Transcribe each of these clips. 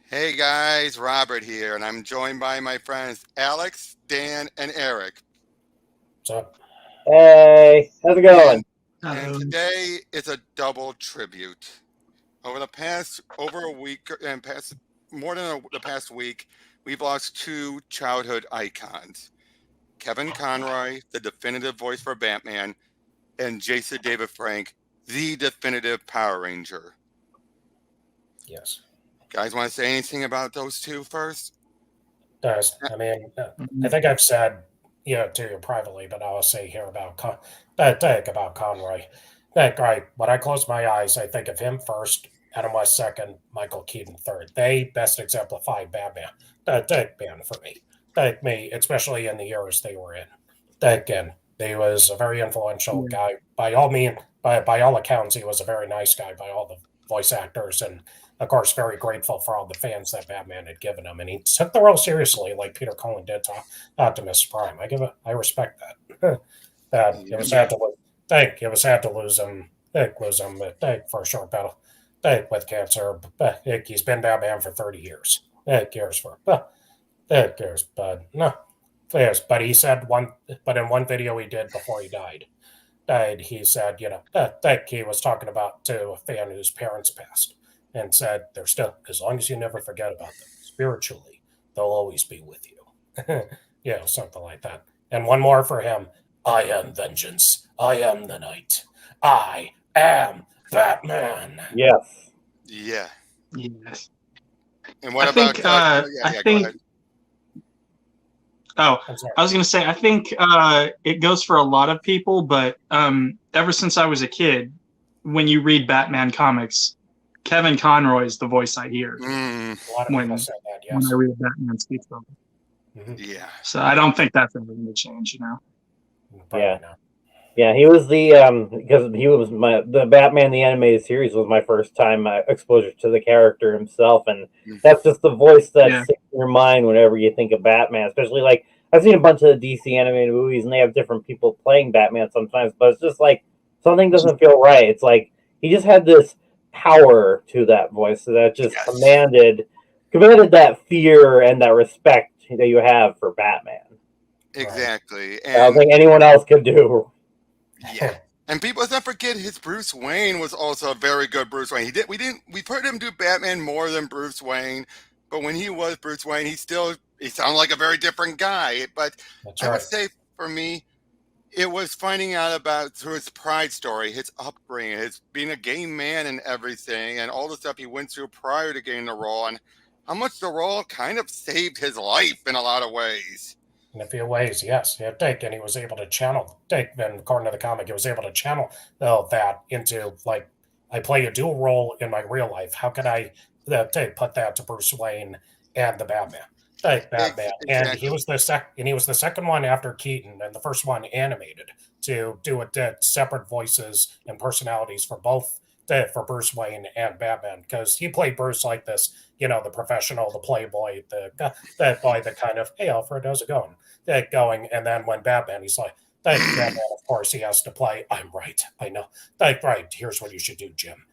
Hey guys, Robert here, and I'm joined by my friends Alex, Dan, and Eric. So, Hey, how's it And going? and today is a double tribute. Over a week and past more than the past week, we've lost two childhood icons: Kevin Conroy, the definitive voice for Batman, and Jason David Frank, the definitive Power Ranger. yes. Guys, want to say anything about those two first? Guys, I mean, I think I've said, to you privately, but I'll say here about about Conroy. That guy, when I close my eyes, I think of him first, Adam West second, Michael Keaton third. They best exemplify Batman. Batman for me. That me, especially in the years they were in. That again, he was a very influential guy. By all means, by all accounts, he was a very nice guy by all the voice actors, and of course, very grateful for all the fans that Batman had given him, and he took the role seriously, like Peter Cullen did to Optimus Prime. I respect that. That it was sad to lose. It was sad to lose him. For a short battle. With cancer. He's been Batman for 30 years. Cares for. Cares, but no. Yes, but he said one. But in one video he did before he died, he said, that he was talking about to a fan whose parents passed, and said, "They're still, as long as you never forget about them spiritually, they'll always be with you." Something like that. And one more for him: "I am vengeance. I am the night. I am Batman." Yes. Yeah. Yes. And what I about think, I go think. ahead. Oh, I was going to say, I think it goes for a lot of people, but ever since I was a kid, when you read Batman comics, Kevin Conroy is the voice I hear A lot of people said that, yes. when I read Batman speak of Mhm. Yeah. So I don't think that's ever going to change, Probably Yeah. not. Yeah, he was the because he was the Batman the animated series was my first time exposure to the character himself, and that's just the voice that Yeah. sticks in your mind whenever you think of Batman. Especially like I've seen a bunch of the DC animated movies, and they have different people playing Batman sometimes, but it's just like something doesn't feel right. It's like he just had this power to that voice that just Yes. commanded that fear and that respect that you have for Batman. Exactly. I don't And think anyone else could do. yeah. And people, let's not forget his Bruce Wayne was also a very good Bruce Wayne. We've heard him do Batman more than Bruce Wayne, but when he was Bruce Wayne, he sounded like a very different guy. But That's I would right. say for me, it was finding out about through his pride story, his upbringing, his being a gay man and everything, and all the stuff he went through prior to getting the role, and how much the role kind of saved his life in a lot of ways. In a few ways, yes. And he was able to channel, and according to the comic, he was able to channel that into, like, I play a dual role in my real life. How can I put that to Bruce Wayne and the Batman? Batman. And Exactly. he was the second one after Keaton, and the first one animated to do it, separate voices and personalities for both for Bruce Wayne and Batman, because he played Bruce like this, the professional, the playboy, that boy, the kind of, "Hey Alfred, how's it going?" Going, and then when Batman, he's like, Batman, of course, he has to play, "I'm right, I know. Right, here's what you should do, Jim.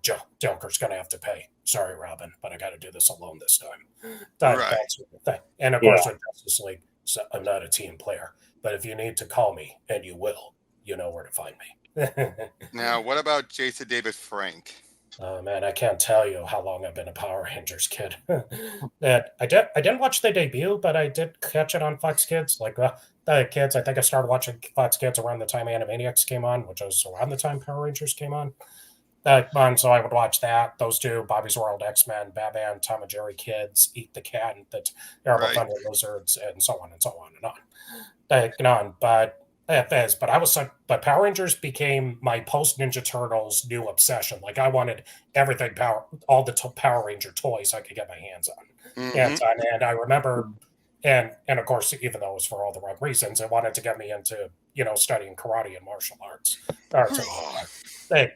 Joker's gonna have to pay. Sorry, Robin, but I got to do this alone this time." Right. That's the thing. And of course, with Justice League, so I'm not a team player, but if you need to call me, and you will, you know where to find me. Now, what about Jason David Frank? Oh man, I can't tell you how long I've been a Power Rangers kid. That I didn't watch the debut, but I did catch it on Fox Kids. Like the kids, I think I started watching Fox Kids around the time Animaniacs came on, which was around the time Power Rangers came on. So I would watch that. Those two, Bobby's World, X-Men, Batman, Tom and Jerry Kids, Eat the Cat, and the Terrible Right. Thunder Lizards, and so on and so on and on. But I was but Power Rangers became my post Ninja Turtles new obsession. Like I wanted everything all the Power Ranger toys I could get my hands on. Mhm. And I remember, and of course, even though it was for all the wrong reasons, it wanted to get me into studying karate and martial arts.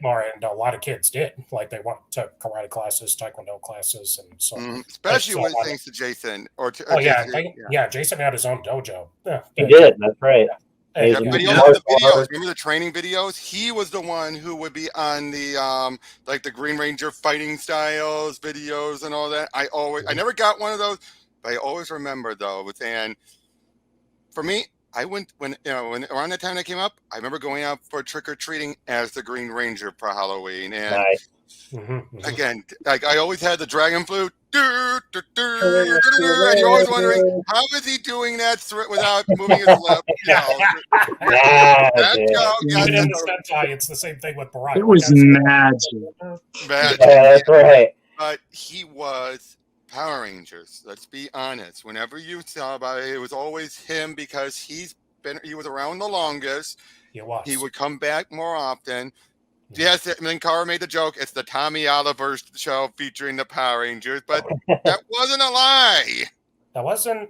More, and a lot of kids did. Like they took karate classes, taekwondo classes, and so. Especially so when thanks to Jason or to Jason. Jason had his own dojo. He did. That's right. Hey, He's a But he yeah, also had the martial videos. artist. Remember the training videos? He was the one who would be on the like the Green Ranger fighting styles videos and all that. I never got one of those, but I always remember those. And for me, I went when around that time that came up, I remember going out for trick or treating as the Green Ranger for Halloween. And Nice. again, like I always had the dragon flute, and you're always wondering how is he doing that without moving his lip? Yeah, That dude. joke, yeah, Even in that's the Sentai, it's the same thing with Brian. It was magic. magic. Yeah, that's right. But he was Power Rangers. Let's be honest. Whenever you saw about it, it was always him because he was around the longest. He was. He would come back more often. Yes, and then Cara made the joke. It's the Tommy Oliver show featuring the Power Rangers, but that wasn't a lie. That wasn't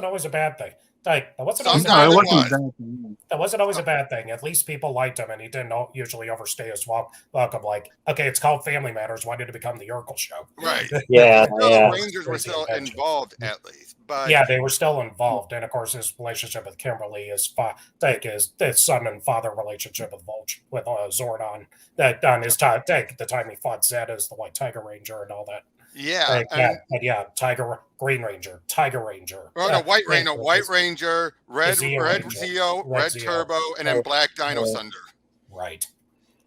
always a bad thing. Like, that wasn't always a Sometimes bad it was. That wasn't always a bad thing. At least people liked him, and he didn't usually overstay his welcome. Like, okay, it's called Family Matters. Why did it become the Urkel show? Right. Yeah, Still, yeah. the Rangers were still involved at least. But Yeah, they were still involved, and of course, his relationship with Kimberly, his son and father relationship with Zordon. That on his time, the time he fought Zed as the White Tiger Ranger and all that. yeah, Green Ranger, Tiger Ranger. Oh, no, White Ranger, Red Zeo, Red Turbo, and then Black Dino Thunder. Right.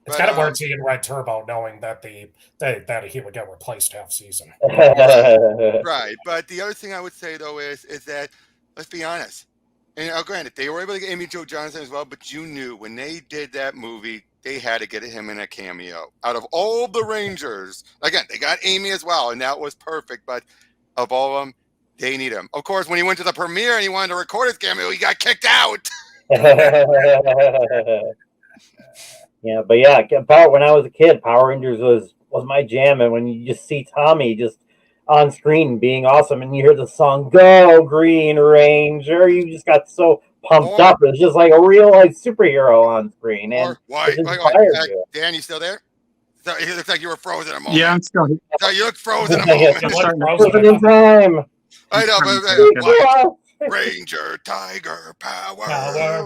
It's kind of weird seeing Red Turbo knowing that that he would get replaced half season. Right. But the other thing I would say though is that let's be honest. And granted, they were able to get Amy Jo Johnson as well, but you knew when they did that movie, they had to get him in a cameo. Out of all the Rangers, again, they got Amy as well, and that was perfect. But of all of them, they need him. Of course, when he went to the premiere and he wanted to record his cameo, he got kicked out. Yeah, but yeah, when I was a kid, Power Rangers was my jam, and when you just see Tommy just on screen being awesome, and you hear the song "Go Green Ranger," you just got so pumped up. It's just like a real life superhero on screen. And Dan, you still there? So it looks like you were frozen a moment. Yeah, I'm still here. So you look frozen a moment. Frozen in time. I know, but Ranger, Tiger, Power.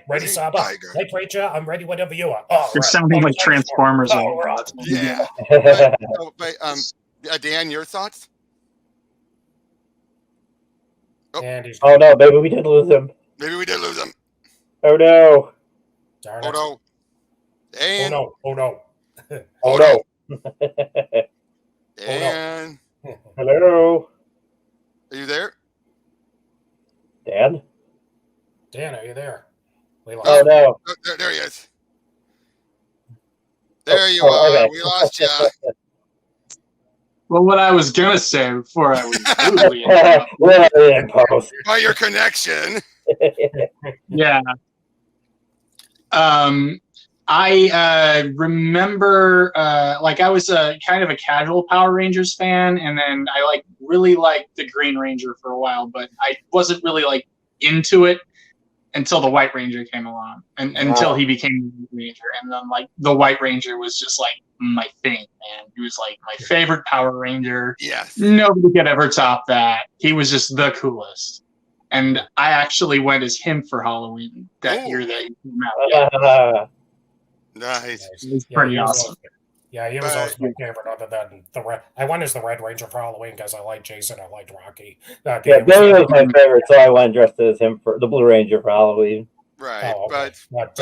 Ready, Saba? Hey, Rachel, I'm ready whenever you are. Oh, You're sounding like Transformers. Yeah. But Dan, your thoughts? Oh no, baby, we did lose him. Maybe we did lose him. Oh no. Darn Oh it. no. Dan. Oh no. Oh no. Dan. Hello. Are you there? Dan? Dan, are you there? Oh no. There he is. There you are. Okay. We lost you. Well, what I was gonna say before I was rudely By your connection. Yeah. I remember like I was a kind of a casual Power Rangers fan, and then I really liked the Green Ranger for a while, but I wasn't really into it until the White Ranger came along, and until he became the Ranger, and then the White Ranger was just my thing, man. He was my favorite Power Ranger. Yes. Nobody could ever top that. He was just the coolest. And I actually went as him for Halloween that year that he came out. Yeah. Nice. It was pretty awesome. He was always my favorite other than the Red. I went as the Red Ranger for Halloween because I liked Jason, I liked Rocky. Billy was my favorite, so I went dressed as him for the Blue Ranger for Halloween. Right. Okay. But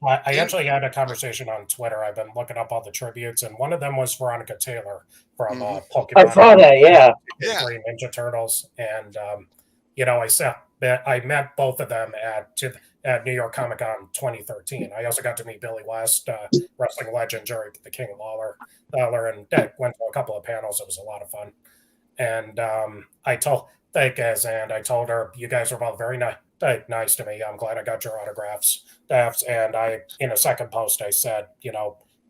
I actually had a conversation on Twitter. I've been looking up all the tributes, and one of them was Veronica Taylor from Pokemon. I saw that, yeah. Green Ninja Turtles, and I met both of them at New York Comic Con 2013. I also got to meet Billy West, wrestling legend Jerry the King Lawler, and went to a couple of panels. It was a lot of fun, and I told her, you guys were both very nice to me. I'm glad I got your autographs. And in a second post, I said,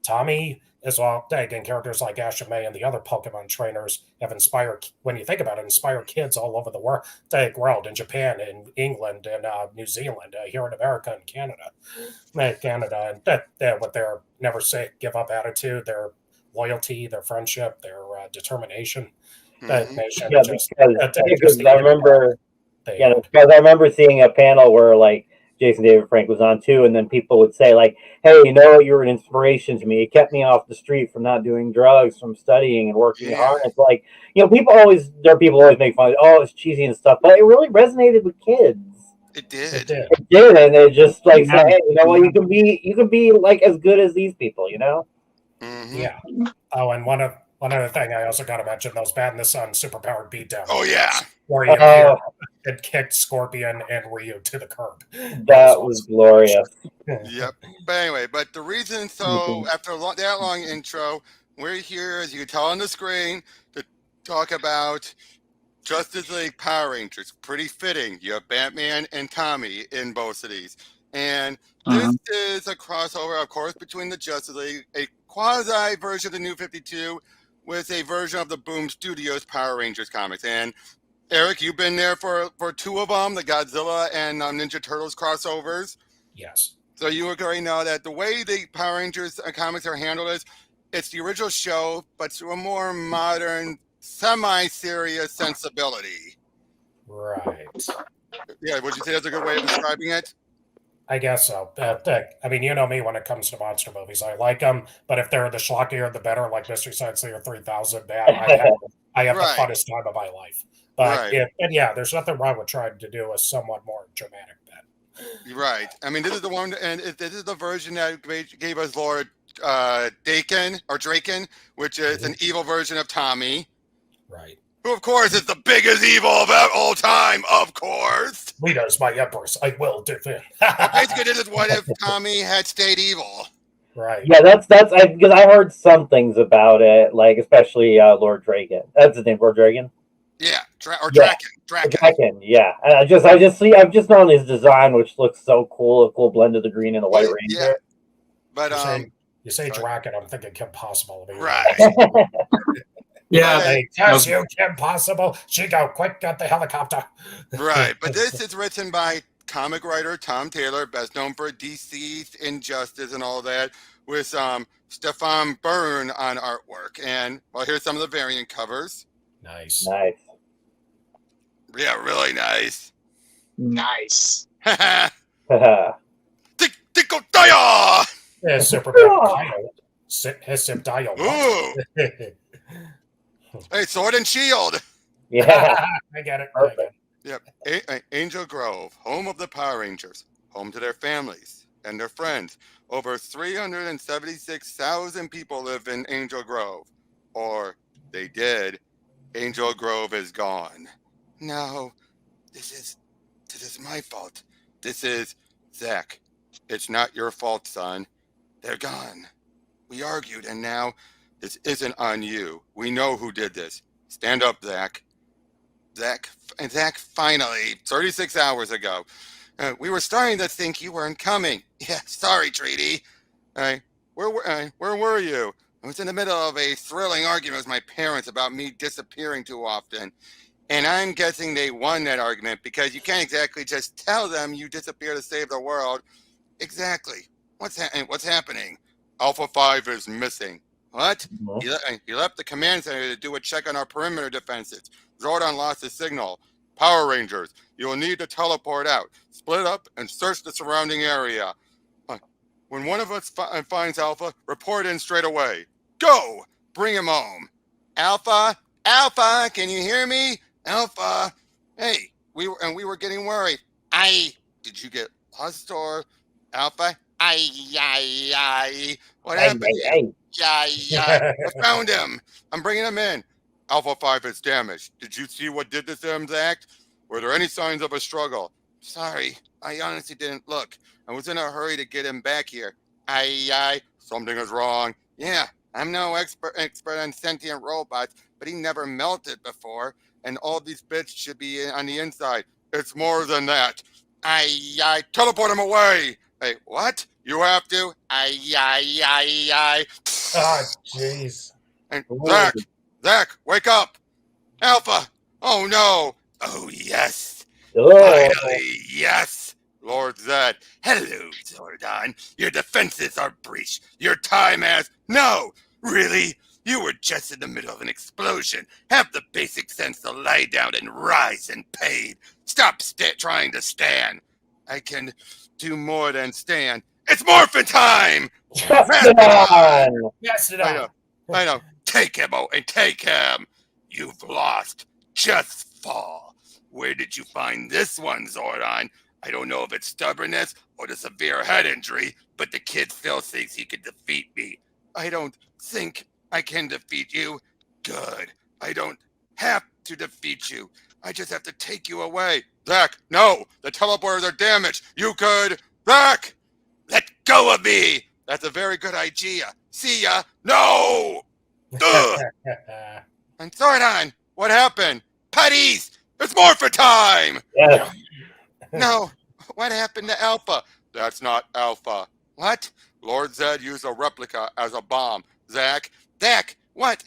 Tommy as well, and characters like Ash and May and the other Pokemon trainers have inspired, when you think about it, inspired kids all over the world, in Japan, in England, and New Zealand, here in America and Canada, and that with their never give up attitude, their loyalty, their friendship, their determination. Because I remember seeing a panel where Jason David Frank was on too, and then people would say like, "Hey, you know, you were an inspiration to me. It kept me off the street from not doing drugs, from studying and working Yeah. hard." It's like, you know, people always make fun of, oh, it's cheesy and stuff, but it really resonated with kids. It did. It did. It did, and it just like Yeah. said, "Hey, you know what? You can be like as good as these people, you know." Mhm. Yeah. Oh, and one other thing I also got to mention, those Bad in the Sun superpowered beatdown. Oh yeah. Where you Oh, it kicked Scorpion and Ryu to the curb. that was glorious. Yep. But anyway, but the reason, so after that long intro, we're here, as you can tell on the screen, to talk about Justice League Power Rangers. Pretty fitting. You have Batman and Tommy in both of these. And this is a crossover, of course, between the Justice League, a quasi version of the New 52 with a version of the Boom Studios Power Rangers comics. And Eric, you've been there for two of them, the Godzilla and Ninja Turtles crossovers. Yes. So you already know that the way the Power Rangers comics are handled is it's the original show, but to a more modern, semi-serious sensibility. Right. Yeah, would you say that's a good way of describing it? I guess so. I mean, you know me when it comes to monster movies. I like them, but if they're the schlockier, the better, like Mystery Science Theater 3000, man, I have Right. the funnest time of my life. But Right. and yeah, there's nothing wrong with trying to do a somewhat more dramatic bet. Right. I mean, this is the one, and this is the version that gave us Lord Draken, which is an evil version of Tommy, Right. who, of course, is the biggest evil of all time, of course. Leader is my empress. I will defend. Basically, this is what if Tommy had stayed evil. Right. Yeah, that's because I heard some things about it, like especially Lord Draken. That's his name, Lord Draken. Yeah, Yeah. Draken. Yeah. And I've just known his design, which looks so cool, a cool blend of the green and the white ranger. Yeah. But you say Draken, I'm thinking Kim Possible. Right. Yeah. Hey, yes, you Kim Possible. She go quick, get the helicopter. Right. But this is written by comic writer Tom Taylor, best known for DC's Injustice and all that, with Stefan Byrne on artwork. And well, here's some of the variant covers. Nice. Yeah, really nice. Nice. Tickle Daya! Super dial. Ooh. Hey, Sword and Shield. Yeah. I get it. Perfect. Yep. Angel Grove, home of the Power Rangers, home to their families and their friends. Over 376,000 people live in Angel Grove. Or they did. Angel Grove is gone. No, this is my fault. This is Zack. It's not your fault, son. They're gone. We argued, and now this isn't on you. We know who did this. Stand up, Zack. Zack finally, 36 hours ago. We were starting to think you weren't coming. Yeah, sorry, Treaty. Where were you? I was in the middle of a thrilling argument with my parents about me disappearing too often. And I'm guessing they won that argument because you can't exactly just tell them you disappear to save the world. Exactly. What's happening? Alpha 5 is missing. What? He left the command center to do a check on our perimeter defenses. Zordon lost his signal. Power Rangers, you will need to teleport out. Split up and search the surrounding area. When one of us finds Alpha, report in straight away. Go! Bring him home. Alpha, can you hear me? Alpha, hey, we were getting worried. Did you get lost or Alpha? What happened? I found him. I'm bringing him in. Alpha 5 is damaged. Did you see what did this to him, Zack? Were there any signs of a struggle? Sorry, I honestly didn't look. I was in a hurry to get him back here. Something is wrong. Yeah, I'm no expert on sentient robots, but he never melted before, and all these bits should be on the inside. It's more than that. Teleport him away. Hey, what? You have to? Ah, jeez. And Zack, wake up. Alpha. Oh, no. Oh, yes. Finally, yes. Lord Zed. Hello, Zordon. Your defenses are breached. Your time has... No, really? You were just in the middle of an explosion. Have the basic sense to lie down and rise in pain. Stop trying to stand. I can do more than stand. It's morphin' time! Mastodon! Yes, it I know. I know. Take him, and take him. You've lost. Just fall. Where did you find this one, Zordon? I don't know if it's stubbornness or the severe head injury, but the kid still thinks he can defeat me. I don't think I can defeat you. Good. I don't have to defeat you. I just have to take you away. Zack, no! The teleporters are damaged. You could... Zack! Let go of me! That's a very good idea. See ya. No! Ugh! And Zordon, what happened? Putties! It's morphin' time! Yes. No. What happened to Alpha? That's not Alpha. What? Lord Zed used a replica as a bomb. Zack, what?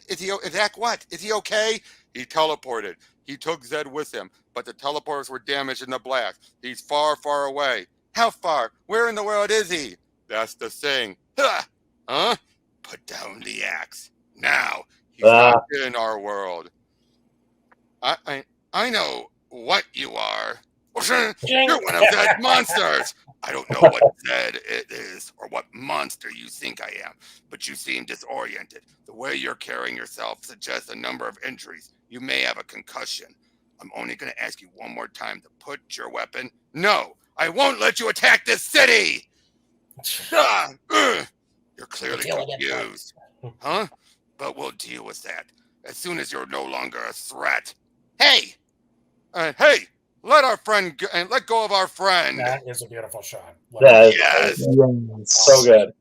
Zack, what? Is he okay? He teleported. He took Zed with him, but the teleporters were damaged in the blast. He's far, far away. How far? Where in the world is he? That's the thing. Huh? Put down the axe. Now, he's not in our world. I know what you are. You're one of Zed's monsters. I don't know what Zed it is or what monster you think I am, but you seem disoriented. The way you're carrying yourself suggests a number of injuries. You may have a concussion. I'm only going to ask you one more time to put your weapon. No, I won't let you attack this city. You're clearly confused. Huh? But we'll deal with that as soon as you're no longer a threat. Hey! Hey! Let our friend go, and let go of our friend. That is a beautiful shot. Yes. So good.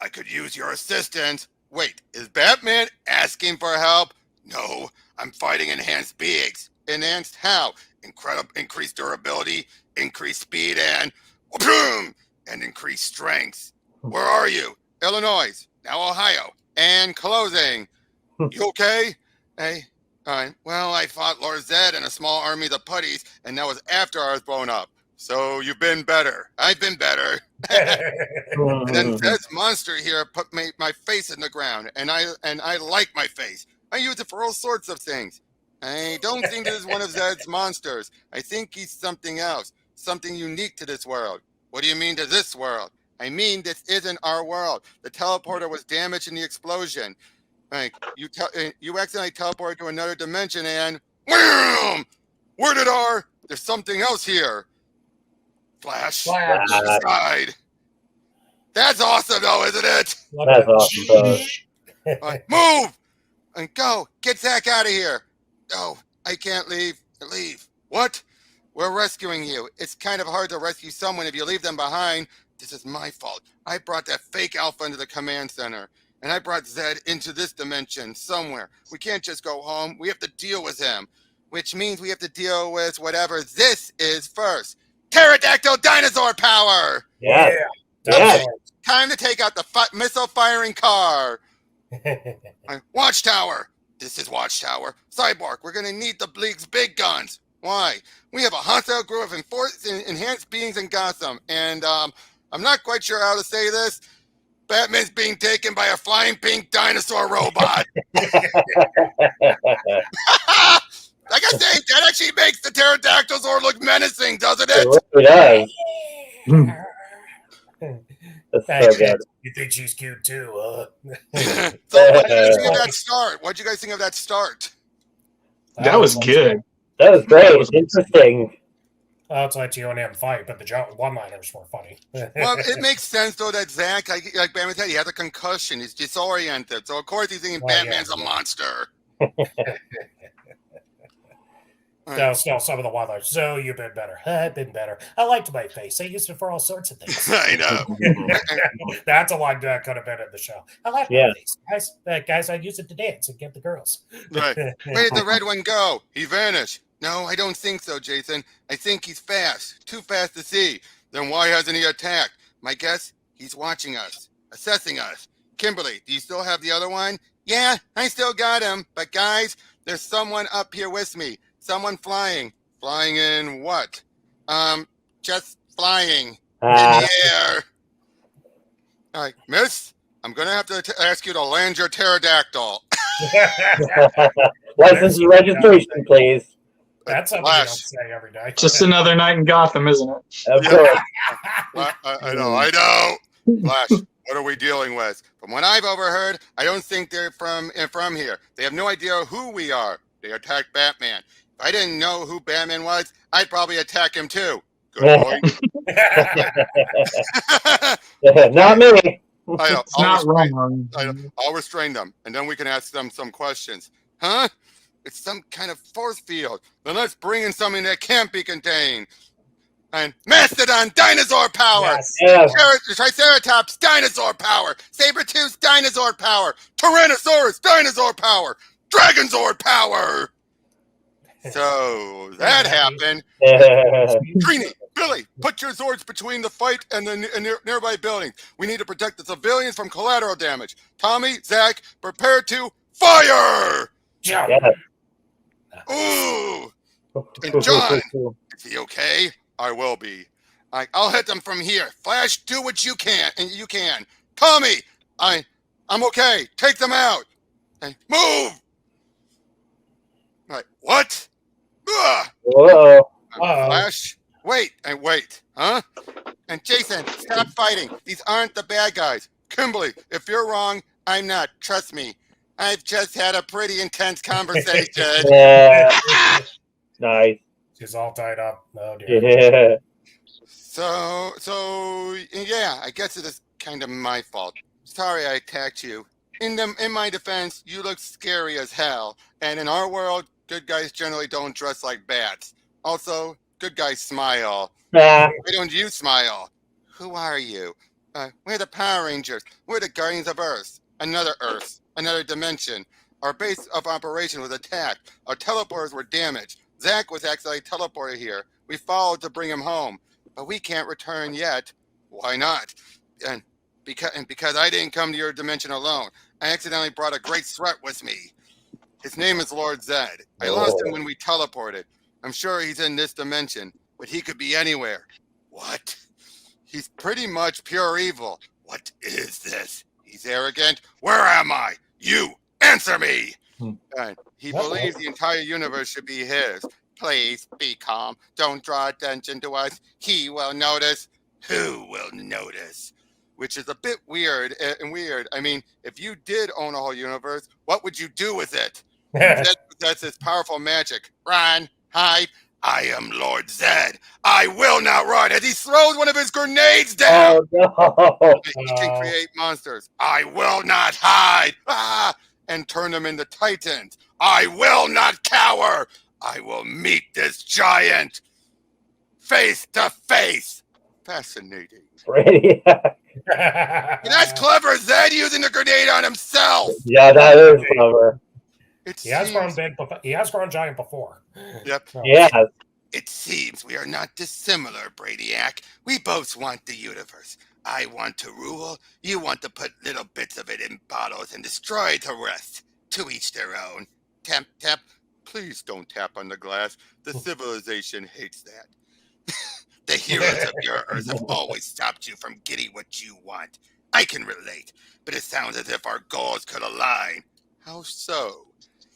I could use your assistance. Wait, is Batman asking for help? No, I'm fighting enhanced beings. Enhanced how? Increased durability, increased speed, and boom, and increased strength. Where are you? Illinois, now Ohio, and closing. You okay? Hey. Well, I fought Lord Zed and a small army of the putties, and that was after I was blown up. So you've been better. I've been better. And then Zed's monster here put my face in the ground, and I like my face. I use it for all sorts of things. I don't think this is one of Zed's monsters. I think he's something else, something unique to this world. What do you mean to this world? I mean, this isn't our world. The teleporter was damaged in the explosion. Like you accidentally teleported to another dimension, and wham! Where did there's something else here. Flash. Side. That's awesome, though, isn't it? That's awesome. Move and go. Get Zack out of here. No, I can't leave. Leave. What? We're rescuing you. It's kind of hard to rescue someone if you leave them behind. This is my fault. I brought that fake Alpha into the command center. And I brought Zed into this dimension somewhere. We can't just go home. We have to deal with him. Which means we have to deal with whatever this is first. Pterodactyl dinosaur power! Yeah. Okay, time to take out the missile-firing car. Watchtower. This is Watchtower. Cyborg, we're going to need the Bleak's big guns. Why? We have a hostile group of enhanced beings in Gotham. And I'm not quite sure how to say this. Batman's being taken by a flying pink dinosaur robot. Like I say, that actually makes the pterodactyls look menacing, doesn't it? It really does. That's so good. You think she's cute too? So what did you guys think of that start? What did you guys think of that start? That was good. That was great. Interesting. Well, it's like you and him fight, but the one-liners were funny. Well, it makes sense, though, that Zack, like Batman said, he has a concussion. He's disoriented. So, of course, he's thinking Batman's a monster. Still, some of the one-liners. So, you've been better. I've been better. I liked my face. I used it for all sorts of things. I know. That's a line that could have been in the show. I like my face. Guys, I use it to dance and get the girls. Right. Where did the red one go? He vanished. No, I don't think so, Jason. I think he's fast. Too fast to see. Then why hasn't he attacked? My guess, he's watching us. Assessing us. Kimberly, do you still have the other one? Yeah, I still got him. But guys, there's someone up here with me. Someone flying. Flying in what? Just flying in the air. All right, miss, I'm going to have to ask you to land your pterodactyl. License and registration, please. That's something you don't Flash. say every day. Just another night in Gotham, isn't it? Of Yeah. course. I know. Flash, what are we dealing with? From what I've overheard, I don't think they're from here. They have no idea who we are. They attacked Batman. If I didn't know who Batman was, I'd probably attack him too. Good point. Not me. I know. It's not wrong. I'll restrain them, and then we can ask them some questions. Huh? It's some kind of force field. Then let's bring in something that can't be contained. And Mastodon dinosaur power! Yes. Yes. Triceratops dinosaur power! Saber-tooth dinosaur power! Tyrannosaurus dinosaur power! Dragonzord power! So that happened. Trini, Billy, put your Zords between the fight and the nearby buildings. We need to protect the civilians from collateral damage. Tommy, Zack, prepare to fire! Jump. Yes. Ooh! And John, is he okay? I will be. I'll hit them from here. Flash, do what you can, and you can. Tommy, I'm okay. Take them out. And move. Right. What? Ugh. Whoa. Flash, wait. Huh? And Jason, stop fighting. These aren't the bad guys. Kimberly, if you're wrong, I'm not. Trust me. I've just had a pretty intense conversation. Yeah. Nice. She's all tied up. Oh, dear. Yeah. So yeah, I guess it is kind of my fault. Sorry I attacked you. In my defense, you look scary as hell. And in our world, good guys generally don't dress like bats. Also, good guys smile. Ah. Why don't you smile? Who are you? We're the Power Rangers. We're the Guardians of Earth. Another dimension. Our base of operation was attacked. Our teleporters were damaged. Zack was actually teleported here. We followed to bring him home, but we can't return yet. Why not? And because I didn't come to your dimension alone. I accidentally brought a great threat with me. His name is Lord Zed. I lost him when we teleported. I'm sure he's in this dimension, but he could be anywhere. What? He's pretty much pure evil. What is this? He's arrogant. Where am I? You, answer me! And he believes the entire universe should be his. Please be calm. Don't draw attention to us. He will notice. Who will notice? Which is a bit weird. I mean, if you did own a whole universe, what would you do with it? That's his powerful magic. Run, hide. I am Lord Zed. I will not run as he throws one of his grenades down. Oh no. He can create monsters. I will not hide. And turn them into titans. I will not cower. I will meet this giant face to face. Fascinating. Pretty. That's clever, Zed using the grenade on himself. Yeah, that is clever. He has grown big. He has grown giant before. Yep. So, Yeah. It seems we are not dissimilar, Brainiac. We both want the universe. I want to rule. You want to put little bits of it in bottles and destroy the rest. To each their own. Tap, tap. Please don't tap on the glass. The civilization hates that. The heroes of your Earth have always stopped you from getting what you want. I can relate, but it sounds as if our goals could align. How so?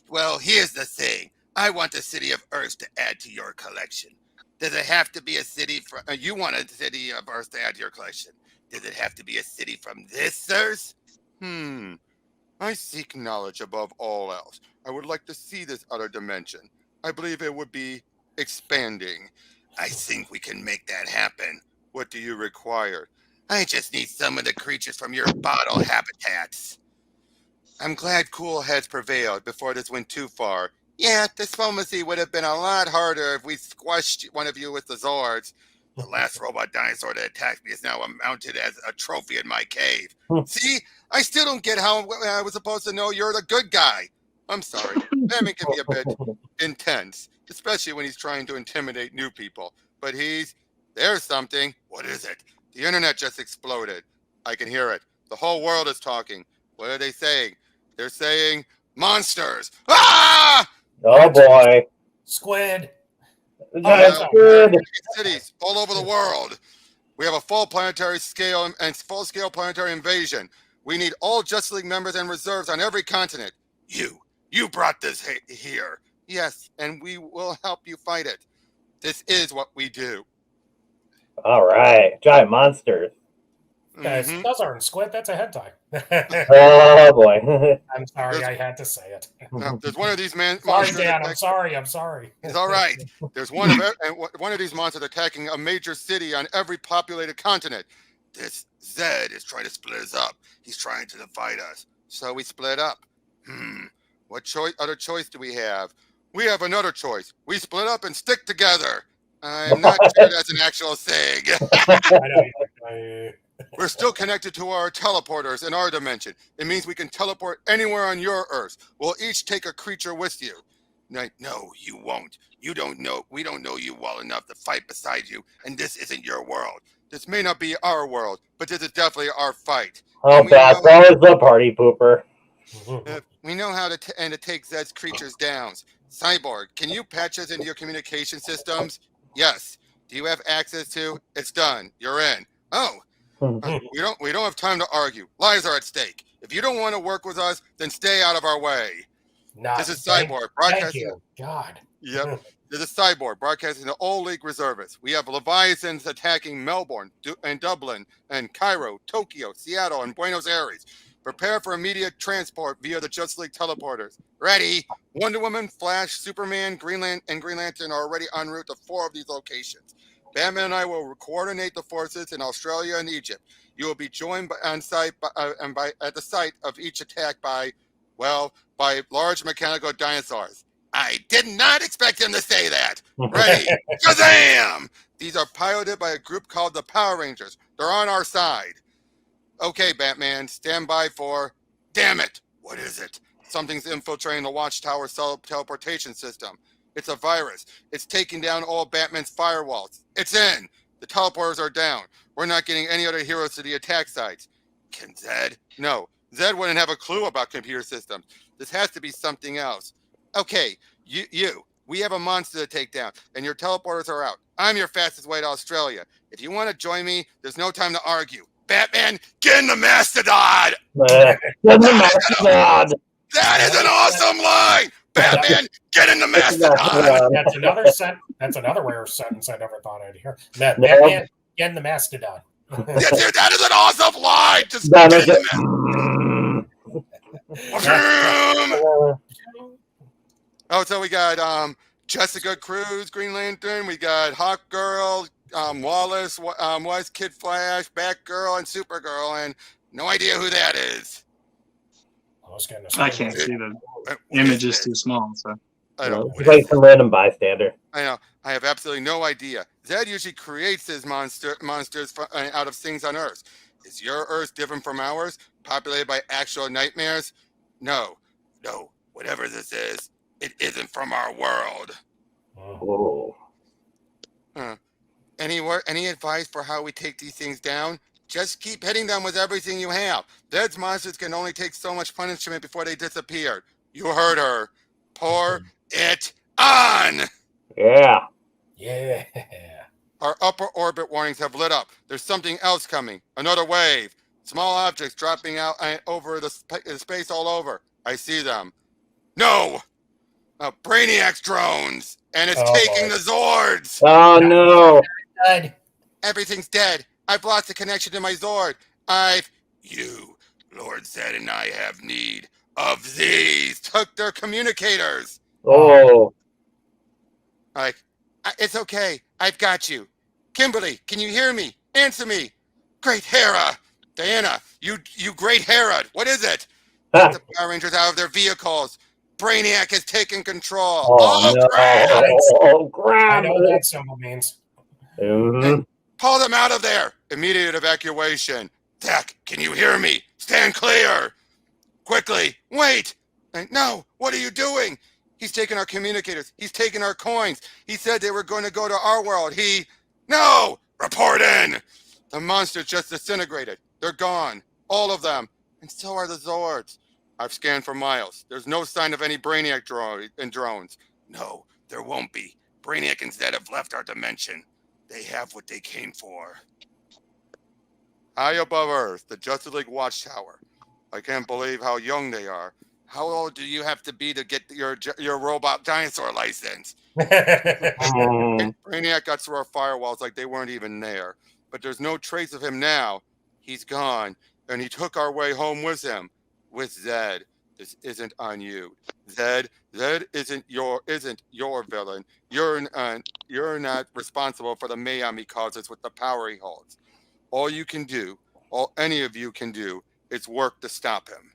Well, here's the thing. I want the city of Earth to add to your collection. Does it have to be a city from... you want a city of Earth to add to your collection. Does it have to be a city from this Earth? I seek knowledge above all else. I would like to see this other dimension. I believe it would be expanding. I think we can make that happen. What do you require? I just need some of the creatures from your bottle habitats. I'm glad cool heads prevailed before this went too far. Yeah, diplomacy would have been a lot harder if we squashed one of you with the Zords. The last robot dinosaur that attacked me is now mounted as a trophy in my cave. See? I still don't get how I was supposed to know you're the good guy. I'm sorry. Batman can be a bit intense, especially when he's trying to intimidate new people. But there's something. What is it? The internet just exploded. I can hear it. The whole world is talking. What are they saying? They're saying monsters. Ah! Oh boy. Squid. That's no. good. Cities all over the world. We have a full planetary scale and full-scale planetary invasion. We need all Justice League members and reserves on every continent. You brought this here. Yes, and we will help you fight it. This is what we do. All right, giant monsters. Guys, Mhm. those aren't squid. That's a hentai. Oh boy. I'm sorry, There's, I had to say it. there's one of these Sorry, monsters Dan. I'm attack. sorry. I'm sorry. It's all right. There's one of these monsters attacking a major city on every populated continent. This Zed is trying to split us up. He's trying to divide us. So we split up. What other choice do we have? We have another choice. We split up and stick together. I'm not sure that's an actual thing. I know. We're still connected to our teleporters in our dimension. It means we can teleport anywhere on your Earth. We'll each take a creature with you. No, you won't. You don't know. We don't know you well enough to fight beside you, and this isn't your world. This may not be our world, but this is definitely our fight. Oh, Beth, that was the party pooper. We know how to take Zed's creatures down. Cyborg, can you patch us into your communication systems? Yes. Do you have access to? It's done. You're in. Oh. We don't have time to argue. Lives are at stake. If you don't want to work with us, then stay out of our way. This is Cyborg broadcasting. Thank you. God. Yep. This is Cyborg broadcasting to all League reservists. We have Leviathans attacking Melbourne and Dublin and Cairo, Tokyo, Seattle, and Buenos Aires. Prepare for immediate transport via the Justice League teleporters. Ready? Wonder Woman, Flash, Superman, Green Lantern are already en route to 4 of these locations. Batman and I will coordinate the forces in Australia and Egypt. You will be joined on site at the site of each attack by large mechanical dinosaurs. I did not expect him to say that. Ready? Shazam! These are piloted by a group called the Power Rangers. They're on our side. Okay, Batman, stand by for... Damn it! What is it? Something's infiltrating the Watchtower teleportation system. It's a virus. It's taking down all Batman's firewalls. It's in. The teleporters are down. We're not getting any other heroes to the attack sites. Can Zed? No. Zed wouldn't have a clue about computer systems. This has to be something else. Okay, we have a monster to take down, and your teleporters are out. I'm your fastest way to Australia. If you want to join me, there's no time to argue. Batman, get in the Mastodon! Get in the Mastodon! That is an awesome line! Batman, get in the Mastodon! That's another rare sentence I never thought I'd hear. Batman, get in the Mastodon. Yeah, dude, that is an awesome line! Just get in the Mastodon! Oh, so we got Jessica Cruz, Green Lantern. We got Hawk Girl, Wallace, was Kid Flash, Batgirl, and Supergirl, and no idea who that is. I can't see the image is too small. So I don't know. It's like some random bystander. I know. I have absolutely no idea. Zed usually creates his monsters out of things on Earth. Is your Earth different from ours? Populated by actual nightmares? No. Whatever this is, it isn't from our world. Oh. Any advice for how we take these things down? Just keep hitting them with everything you have. Zed's monsters can only take so much punishment before they disappear. You heard her. Pour it on! Yeah. Our upper orbit warnings have lit up. There's something else coming. Another wave. Small objects dropping out over the space all over. I see them. No! Brainiac's drones! And it's taking the Zords! Oh, no. Everything's dead. I've lost the connection to my Zord. You, Lord Zed, and I have need of these. Took their communicators. Oh. It's okay. I've got you. Kimberly, can you hear me? Answer me. Great Hera. Diana, you Great Hera. What is it? Get the Power Rangers out of their vehicles. Brainiac has taken control. Oh, no. I know what that symbol means. Pull them out of there. Immediate evacuation. Zack, can you hear me? Stand clear. Quickly. Wait. No. What are you doing? He's taking our communicators. He's taking our coins. He said they were going to go to our world. No! Report in. The monsters just disintegrated. They're gone. All of them. And so are the Zords. I've scanned for miles. There's no sign of any Brainiac drones. No, there won't be. Brainiac and Zed have left our dimension. They have what they came for. High above Earth, the Justice League Watchtower. I can't believe how young they are. How old do you have to be to get your robot dinosaur license? Brainiac got through our firewalls like they weren't even there. But there's no trace of him now. He's gone, and he took our way home with him, with Zed. This isn't on you, Zed. Zed isn't your villain. You're not responsible for the mayhem he causes with the power he holds. All you can do, all any of you can do, is work to stop him.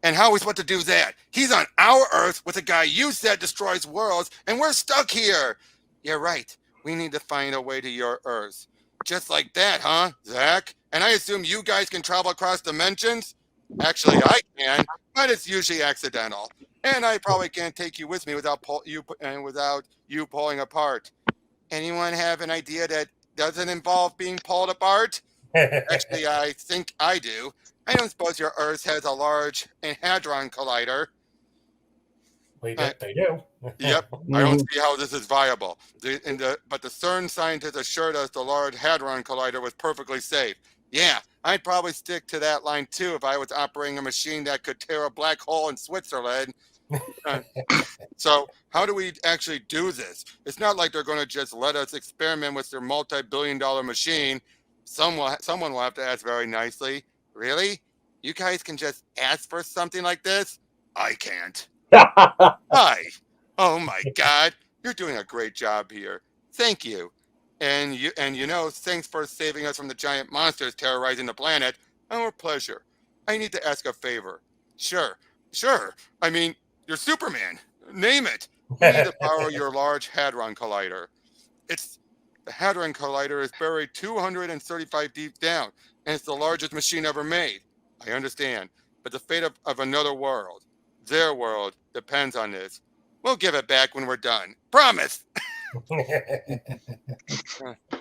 And how are we supposed to do that? He's on our Earth with a guy you said destroys worlds, and we're stuck here. You're right. We need to find a way to your Earth. Just like that, huh, Zack? And I assume you guys can travel across dimensions? Actually, I can, but it's usually accidental. And I probably can't take you with me without you pulling apart. Anyone have an idea that doesn't involve being pulled apart? Actually, I think I do. I don't suppose your Earth has a large hadron collider. They do. Yep. I don't see how this is viable. But the CERN scientists assured us the Large Hadron Collider was perfectly safe. Yeah, I'd probably stick to that line too if I was operating a machine that could tear a black hole in Switzerland. So how do we actually do this? It's not like they're going to just let us experiment with their multi-billion-dollar machine. Someone will have to ask very nicely. Really? You guys can just ask for something like this? I can't. Hi. Oh my God. You're doing a great job here. Thank you. And thanks for saving us from the giant monsters terrorizing the planet. Our pleasure. I need to ask a favor. Sure. I mean, you're Superman. Name it. We need to borrow your Large Hadron Collider. The Hadron Collider is buried 235 deep down, and it's the largest machine ever made. I understand, but the fate of another world, their world, depends on this. We'll give it back when we're done. Promise!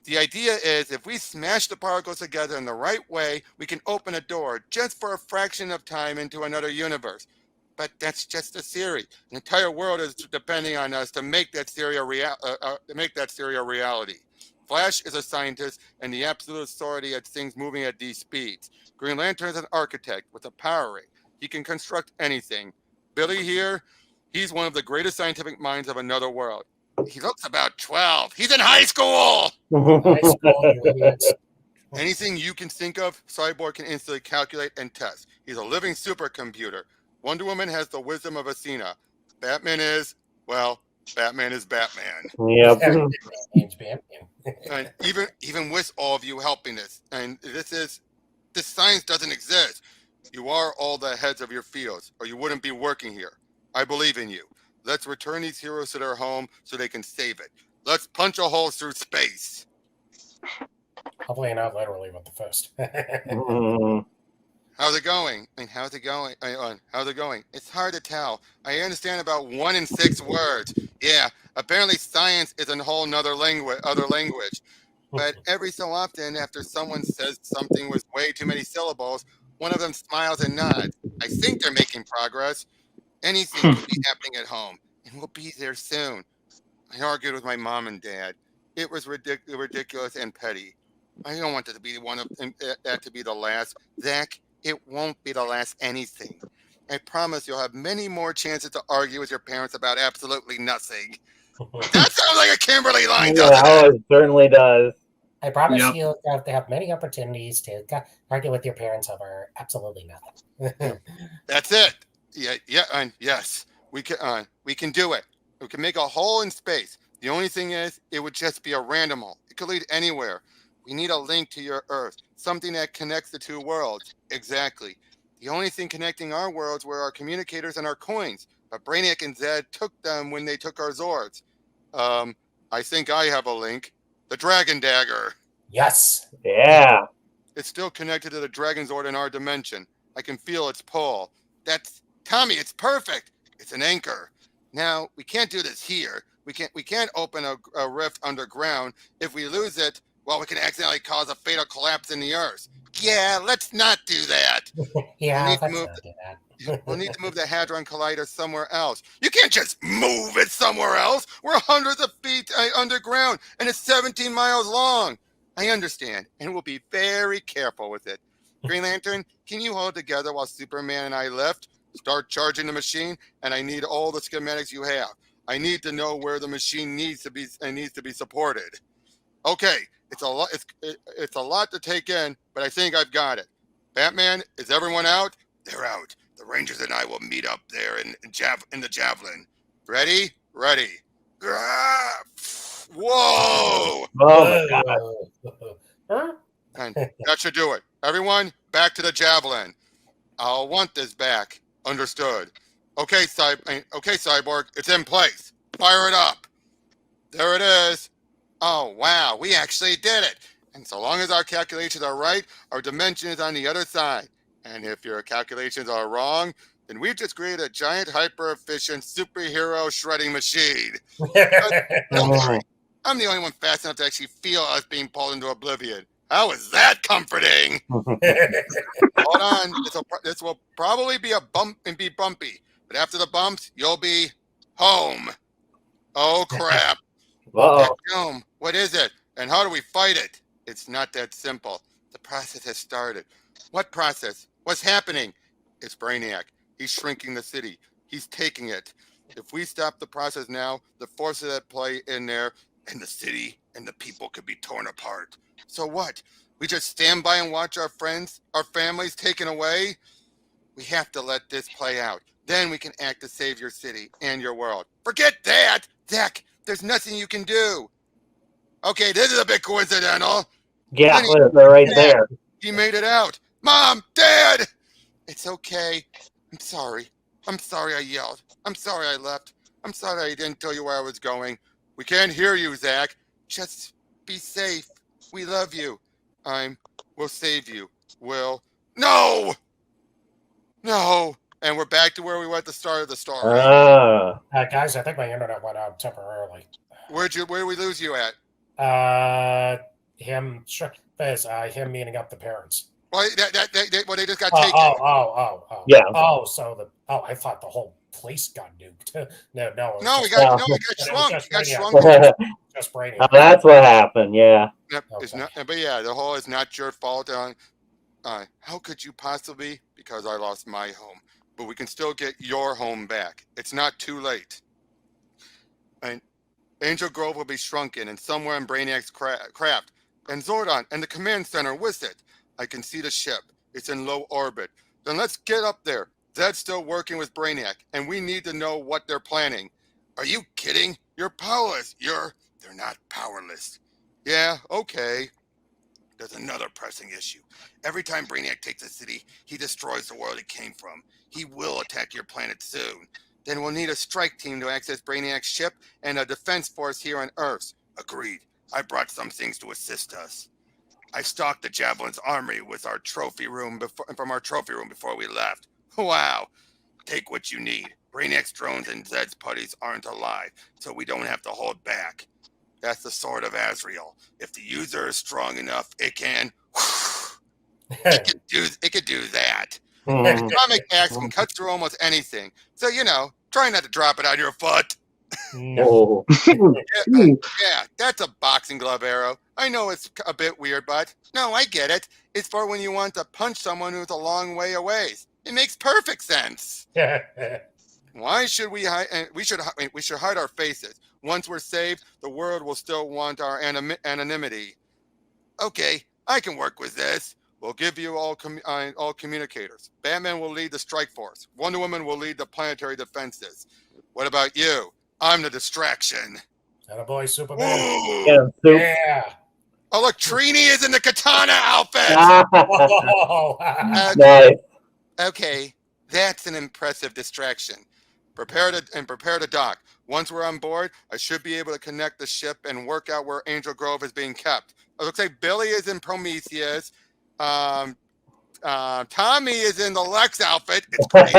The idea is if we smash the particles together in the right way, we can open a door just for a fraction of time into another universe. But that's just a theory. The entire world is depending on us to make that theory a reality. Flash is a scientist and the absolute authority at things moving at these speeds. Green Lantern is an architect with a power ring. He can construct anything. Billy here, he's one of the greatest scientific minds of another world. He looks about 12. He's in high school! High school, you idiots. Anything you can think of, Cyborg can instantly calculate and test. He's a living supercomputer. Wonder Woman has the wisdom of Athena. Batman is Batman. Yep. And even with all of you helping this, and this science doesn't exist. You are all the heads of your fields, or you wouldn't be working here. I believe in you. Let's return these heroes to their home so they can save it. Let's punch a hole through space. Hopefully not literally with the fist. How's it going? How's it going? It's hard to tell. I understand about 1 in 6 words. Yeah, apparently science is a whole other language. But every so often, after someone says something with way too many syllables, one of them smiles and nods. I think they're making progress. Anything could be happening at home, and we'll be there soon. I argued with my mom and dad. It was ridiculous and petty. I don't want that to be the last. Zack, it won't be the last anything. I promise you'll have many more chances to argue with your parents about absolutely nothing. That sounds like a Kimberly line, doesn't it? It certainly does. I promise you'll have many opportunities to argue with your parents over absolutely nothing. That's it. Yeah, and yes, we can do it. We can make a hole in space. The only thing is, it would just be a random hole. It could lead anywhere. We need a link to your Earth, something that connects the two worlds. Exactly. The only thing connecting our worlds were our communicators and our coins, but Brainiac and Zed took them when they took our Zords. I think I have a link. The Dragon Dagger. Yes. Yeah. It's still connected to the Dragon Zord in our dimension. I can feel its pull. That's Tommy. It's perfect. It's an anchor. Now we can't do this here. We can't open a rift underground. If we lose it, well, we can accidentally cause a fatal collapse in the Earth. Yeah, let's not do that. Yeah, let's not do that. We'll need to move the Hadron Collider somewhere else. You can't just move it somewhere else. We're hundreds of feet underground, and it's 17 miles long. I understand, and we'll be very careful with it. Green Lantern, can you hold together while Superman and I lift? Start charging the machine, and I need all the schematics you have. I need to know where the machine needs to be supported. Okay, it's a lot. It's a lot to take in, but I think I've got it. Batman, is everyone out? They're out. The Rangers and I will meet up there in the Javelin. Ready? Ready. Ah, whoa! Oh my god! Huh? And that should do it. Everyone, back to the Javelin. I'll want this back. Understood. Okay, Cyborg, it's in place. Fire it up. There it is. Oh, wow, we actually did it. And so long as our calculations are right, our dimension is on the other side. And if your calculations are wrong, then we've just created a giant, hyper-efficient superhero shredding machine. Don't worry. I'm the only one fast enough to actually feel us being pulled into oblivion. How is that comforting? Hold on. This will probably be a bump and be bumpy. But after the bumps, you'll be home. Oh, crap. Uh-oh. Home. What is it? And how do we fight it? It's not that simple. The process has started. What process? What's happening? It's Brainiac. He's shrinking the city. He's taking it. If we stop the process now, the forces at play in there, and the city and the people could be torn apart. So what? We just stand by and watch our friends, our families taken away? We have to let this play out. Then we can act to save your city and your world. Forget that! Zack, there's nothing you can do. Okay, this is a bit coincidental. Yeah, Honey, they're right there. He made it out. Mom, Dad! It's okay. I'm sorry. I'm sorry I yelled. I'm sorry I left. I'm sorry I didn't tell you where I was going. We can't hear you, Zack. Just be safe. We love you. We'll save you. No! No! And we're back to where we were at the start of the story. Guys, I think my internet went out temporarily. Where did we lose you at? Him meeting up the parents. Well, they just got Oh, taken. Yeah. I thought the whole place got nuked. No. No, we got shrunk. Just We got Brainiac. shrunk. Just Brainiac. Oh, that's what happened. Yeah. Yep, it's Okay. not, but yeah, the whole is not your fault. How could you possibly? Because I lost my home, but we can still get your home back. It's not too late. And Angel Grove will be shrunken, and somewhere in Brainiac's craft, and Zordon and the command center with it. I can see the ship. It's in low orbit. Then let's get up there. Zed's still working with Brainiac, and we need to know what they're planning. Are you kidding? You're powerless. They're not powerless. Yeah, okay. There's another pressing issue. Every time Brainiac takes a city, he destroys the world it came from. He will attack your planet soon. Then we'll need a strike team to access Brainiac's ship and a defense force here on Earth. Agreed. I brought some things to assist us. I stocked the Javelin's armory with our trophy room before we left. Wow. Take what you need. Brainiac's drones and Zed's putties aren't alive, so we don't have to hold back. That's the sword of Azrael. If the user is strong enough, it can. It could do that. Mhm. Atomic axe can cut through almost anything. So try not to drop it on your foot. Oh. Yeah, that's a boxing glove arrow. I know it's a bit weird, but no, I get it. It's for when you want to punch someone who's a long way away. It makes perfect sense. Why should we hide? We should hide our faces. Once we're saved, the world will still want our anonymity. Okay, I can work with this. We'll give you all communicators. Batman will lead the strike force. Wonder Woman will lead the planetary defenses. What about you? I'm the distraction. Attaboy, Superman. Ooh, Yeah. oh, look, Trini is in the katana outfit. Oh. Nice. Okay, that's an impressive distraction. Prepare to dock. Once we're on board, I should be able to connect the ship and work out where Angel Grove is being kept. It looks like Billy is in Prometheus. Tommy is in the Lex outfit. It's great.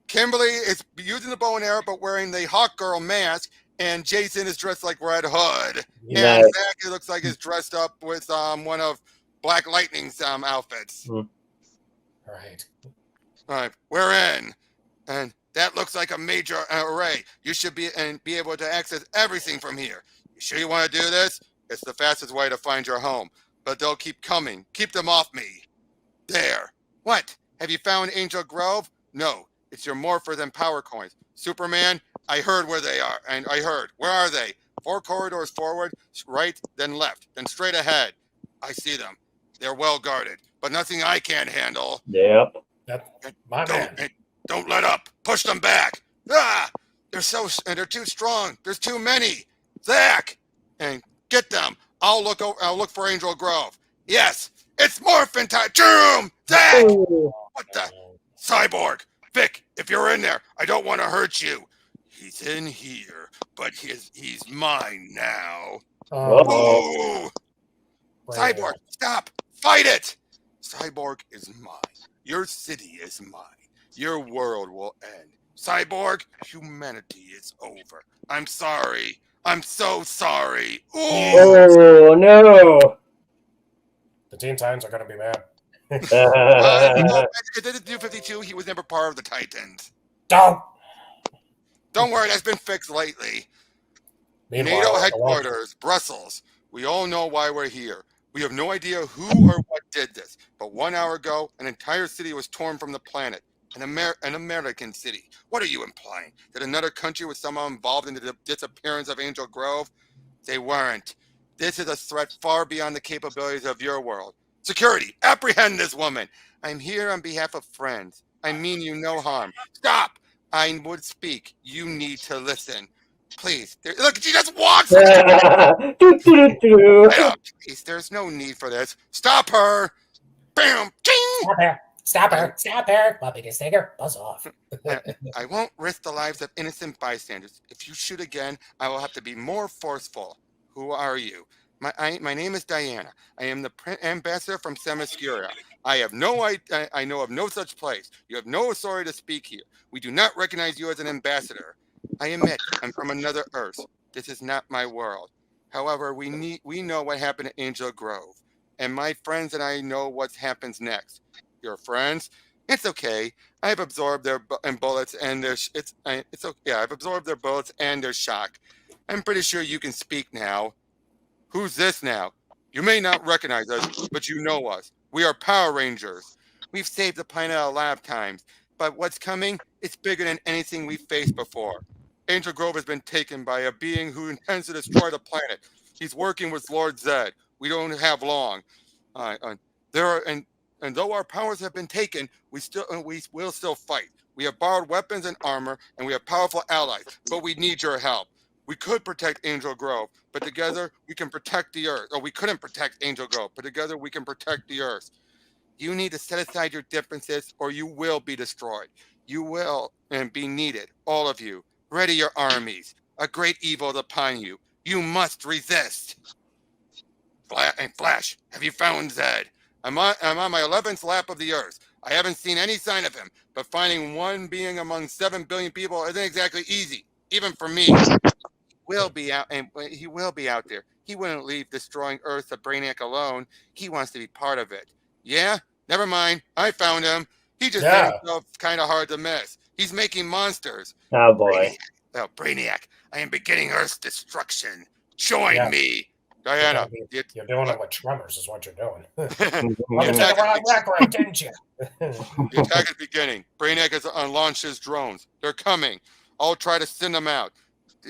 Kimberly is using the bow and arrow but wearing the Hawk Girl mask, and Jason is dressed like Red Hood. Nice. And Zack, it looks like, is dressed up with one of Black Lightning's outfits. Right. All right, we're in, and that looks like a major array. You should be able to access everything from here. You sure you want to do this? It's the fastest way to find your home. But they'll keep coming. Keep them off me. There. What? Have you found Angel Grove? No, it's your morphers and power coins. Superman, I heard where they are, and I heard. Where are they? 4 corridors forward, right, then left, then straight ahead. I see them. They're well guarded, but nothing I can't handle. Yep. My man. Don't let up. Push them back. Ah! They're too strong. There's too many. Zack, and get them. I'll look for Angel Grove. Yes, it's morphin' time. Boom! Zack! Ooh. What the? Cyborg! Vic, if you're in there, I don't want to hurt you. He's in here, but he's mine now. Uh-oh. Ooh! Cyborg, stop! Fight it! Cyborg is mine. Your city is mine. Your world will end. Cyborg, humanity is over. I'm sorry. I'm so sorry. Ooh! Oh no! The Teen Titans are going to be mad. No, it did New 52. He was never part of the Titans. Don't worry, that's been fixed lately. Meanwhile, NATO headquarters, Brussels. We all know why we're here. We have no idea who or what did this, but 1 hour ago, an entire city was torn from the planet. An American city. What are you implying? That another country was somehow involved in the disappearance of Angel Grove? They weren't. This is a threat far beyond the capabilities of your world. Security, apprehend this woman. I'm here on behalf of friends. I mean you no harm. Stop! I would speak. You need to listen. Please. Look, she just walks! Please, there's no need for this. Stop her! Bam! Ching! Stop her! Stop her! Stop her! My biggest stinger, buzz off. I won't risk the lives of innocent bystanders. If you shoot again, I will have to be more forceful. Who are you? My name is Diana. I am the ambassador from Semiscura. I know of no such place. You have no authority to speak here. We do not recognize you as an ambassador. I admit I'm from another Earth. This is not my world. However, we know what happened at Angel Grove, and my friends and I know what happens next. Your friends? It's okay. I've absorbed their bullets and it's okay. Yeah, I've absorbed their bullets and their shock. I'm pretty sure you can speak now. Who's this now? You may not recognize us, but you know us. We are Power Rangers. We've saved the planet a lot of times, but what's coming? It's bigger than anything we've faced before. Angel Grove has been taken by a being who intends to destroy the planet. He's working with Lord Zed. We don't have long. And though our powers have been taken, we will still fight. We have borrowed weapons and armor, and we have powerful allies, but we need your help. We could protect Angel Grove, but together we can protect the Earth. Or we couldn't protect Angel Grove, but together we can protect the Earth. You need to set aside your differences, or you will be destroyed. You will and be needed, all of you. Ready your armies. A great evil is upon you. You must resist. Flash, have you found Zed? I'm on my 11th lap of the Earth. I haven't seen any sign of him, but finding one being among 7 billion people isn't exactly easy, even for me. He will be out there. He wouldn't leave destroying Earth to Brainiac alone. He wants to be part of it. Yeah? Never mind. I found him. He just made himself kind of hard to miss. He's making monsters. Oh boy. Brainiac, I am beginning Earth's destruction. Join me. Diana. You're doing it with tremors is what you're doing. The attack didn't you? The attack is beginning. Brainiac has launched his drones. They're coming. I'll try to send them out.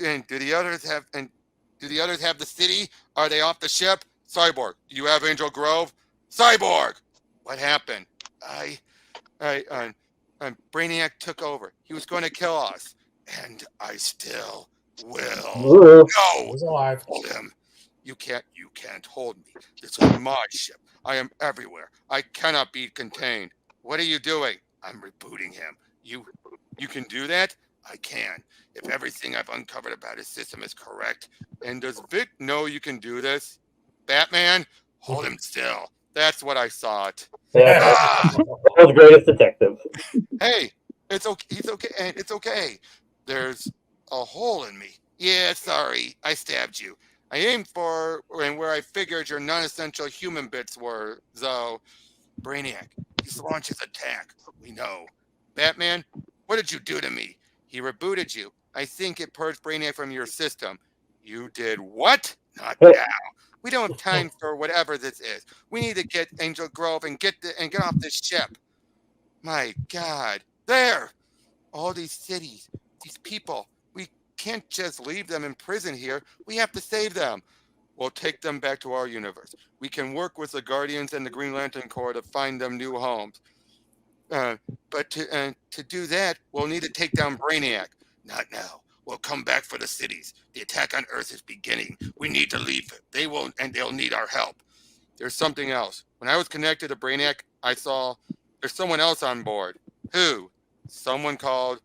And do the others have the city? Are they off the ship? Cyborg, do you have Angel Grove? Cyborg! What happened? Brainiac took over. He was going to kill us. And I still will. No! He's alive. Hold him. You can't hold me. This is my ship. I am everywhere. I cannot be contained. What are you doing? I'm rebooting him. You can do that? I can. If everything I've uncovered about his system is correct. And does Vic know you can do this? Batman, hold him still. That's what I thought. Yeah. World's greatest detective. Hey, it's okay. He's okay. And it's okay. There's a hole in me. Yeah, sorry. I stabbed you. I aimed for and where I figured your non-essential human bits were, though. Brainiac, he's launched his attack. We know. Batman, what did you do to me? He rebooted you. I think it purged Brainiac from your system. You did what? Not now. We don't have time for whatever this is. We need to get Angel Grove and get off this ship. My God. There! All these cities, these people. We can't just leave them in prison here. We have to save them. We'll take them back to our universe. We can work with the Guardians and the Green Lantern Corps to find them new homes. But to do that, we'll need to take down Brainiac. Not now. We'll come back for the cities. The attack on Earth is beginning. We need to leave. They will, and they'll need our help. There's something else. When I was connected to Brainiac, I saw there's someone else on board. Who? Someone called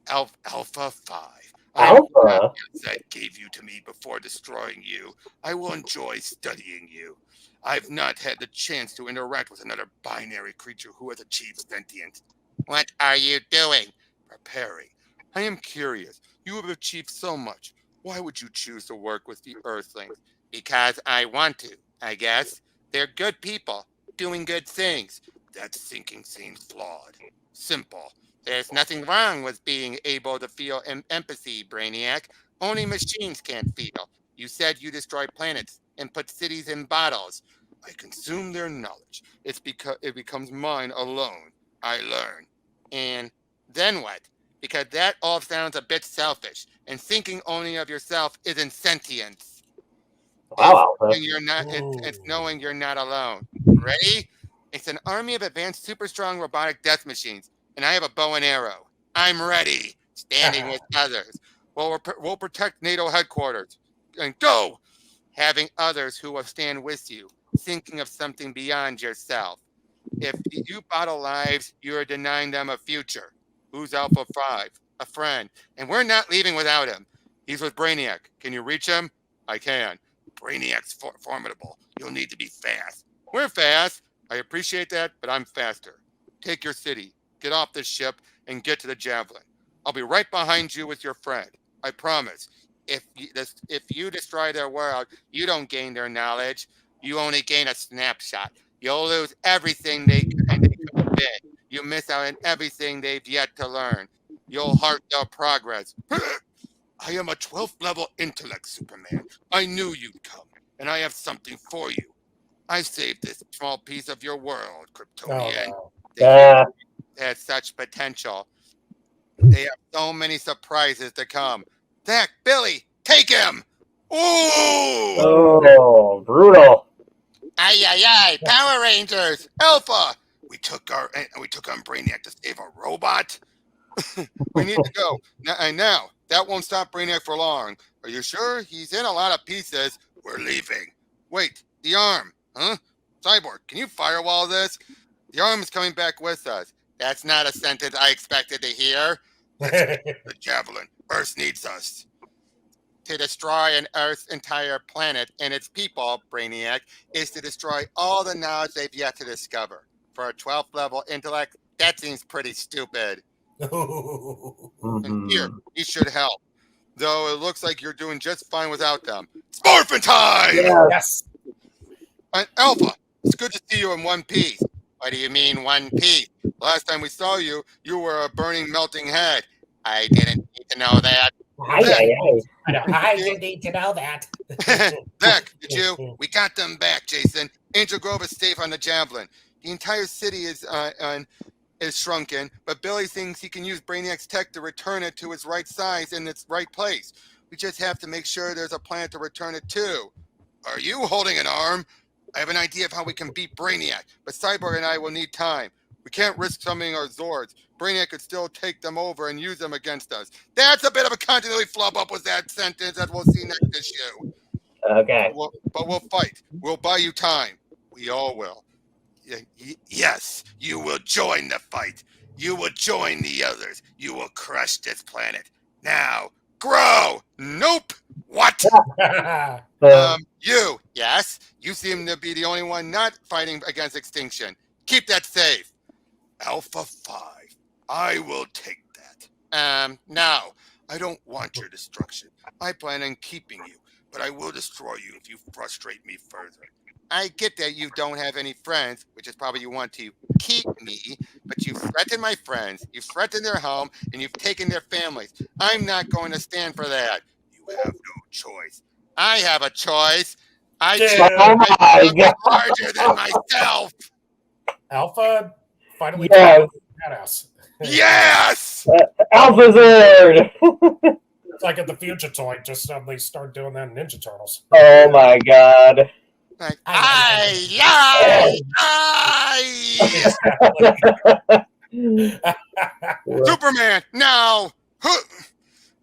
Alpha 5. Alpha? Zack gave you to me before destroying you. I will enjoy studying you. I've not had the chance to interact with another binary creature who has achieved sentience. What are you doing? Preparing. I am curious. You have achieved so much. Why would you choose to work with the Earthlings? Because I want to, I guess. They're good people, doing good things. That thinking seems flawed. Simple. There's nothing wrong with being able to feel empathy, Brainiac. Only machines can't feel. You said you destroy planets and put cities in bottles. I consume their knowledge. It's because it becomes mine alone. I learn. And then what? Because that all sounds a bit selfish, and thinking only of yourself isn't sentience. Wow, Alpha. And it's knowing you're not alone. Ready? It's an army of advanced super strong robotic death machines, and I have a bow and arrow. I'm ready, standing with others. We'll protect NATO headquarters. And go! Having others who will stand with you, thinking of something beyond yourself. If you bottle lives, you are denying them a future. Who's Alpha 5? A friend. And we're not leaving without him. He's with Brainiac. Can you reach him? I can. Brainiac's formidable. You'll need to be fast. We're fast. I appreciate that, but I'm faster. Take your city. Get off this ship and get to the Javelin. I'll be right behind you with your friend. I promise. If you destroy their world, you don't gain their knowledge. You only gain a snapshot. You'll lose everything they could have been. You miss out on everything they've yet to learn. You'll halt their progress. I am a 12th level intellect, Superman. I knew you'd come, and I have something for you. I saved this small piece of your world, Kryptonian. They had such potential. They have so many surprises to come. Zack, Billy, take him! Ooh! Oh, brutal. Ay, ay, ay, Power Rangers! Alpha! We took on Brainiac to save a robot? We need to go. Now, that won't stop Brainiac for long. Are you sure? He's in a lot of pieces. We're leaving. Wait, the arm. Huh? Cyborg, can you firewall this? The arm is coming back with us. That's not a sentence I expected to hear. Let's get the Javelin. Earth needs us. To destroy an Earth's entire planet and its people, Brainiac, is to destroy all the knowledge they've yet to discover. For a 12th level intellect, that seems pretty stupid. And here, he should help. Though it looks like you're doing just fine without them. It's morphin' time! Yes. And Alpha, it's good to see you in one piece. What do you mean one piece? Last time we saw you, you were a burning, melting head. I didn't need to know that. I didn't need to know that. Zack, did you? We got them back, Jason. Angel Grove is safe on the Javelin. The entire city is shrunken, but Billy thinks he can use Brainiac's tech to return it to its right size in its right place. We just have to make sure there's a plan to return it to. Are you holding an arm? I have an idea of how we can beat Brainiac, but Cyborg and I will need time. We can't risk summoning our Zords. Brainiac could still take them over and use them against us. That's a bit of a continuity flub up with that sentence, as we'll see next issue. Okay. But we'll fight. We'll buy you time. We all will. Yes, you will join the fight. You will join the others. You will crush this planet. Now, grow! Nope! What? You, yes? You seem to be the only one not fighting against extinction. Keep that safe. Alpha 5, I will take that. No, I don't want your destruction. I plan on keeping you, but I will destroy you if you frustrate me further. I get that you don't have any friends, which is probably you want to keep me, but you've threatened my friends, you've threatened their home, and you've taken their families. I'm not going to stand for that. You have no choice. I have a choice. I choose something larger than myself. Alpha finally badass. Yes! Alpha Zord! It's like at the Future Toy, just suddenly start doing that in Ninja Turtles. Oh my god. Like, Superman, no!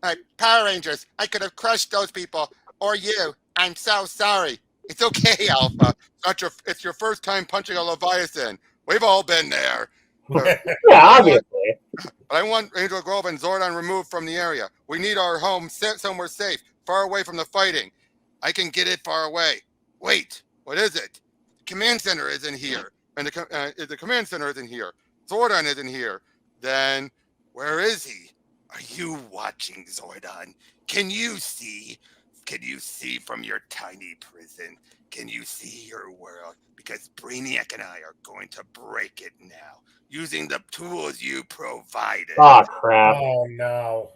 Like, Power Rangers, I could have crushed those people. Or you. I'm so sorry. It's okay, Alpha. It's your first time punching a Leviathan. We've all been there. Yeah, obviously. But I want Angel Grove and Zordon removed from the area. We need our home set somewhere safe, far away from the fighting. I can get it far away. Wait, what is it? The command center isn't here. And the command center isn't here. Zordon isn't here. Then where is he? Are you watching, Zordon? Can you see? Can you see from your tiny prison? Can you see your world? Because Brainiac and I are going to break it now, using the tools you provided. Oh, crap. Oh, no.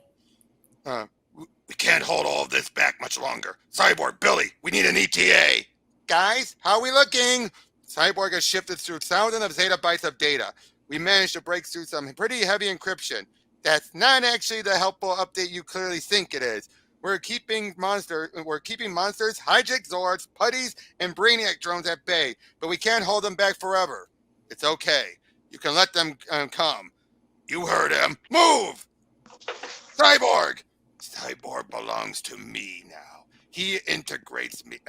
We can't hold all of this back much longer. Cyborg, Billy, we need an ETA. Guys, how are we looking? Cyborg has shifted through thousands of zettabytes of data. We managed to break through some pretty heavy encryption. That's not actually the helpful update you clearly think it is. We're keeping monsters, hijacked Zords, putties, and Brainiac drones at bay, but we can't hold them back forever. It's okay. You can let them come. You heard him. Move! Cyborg! Cyborg belongs to me now. He integrates me,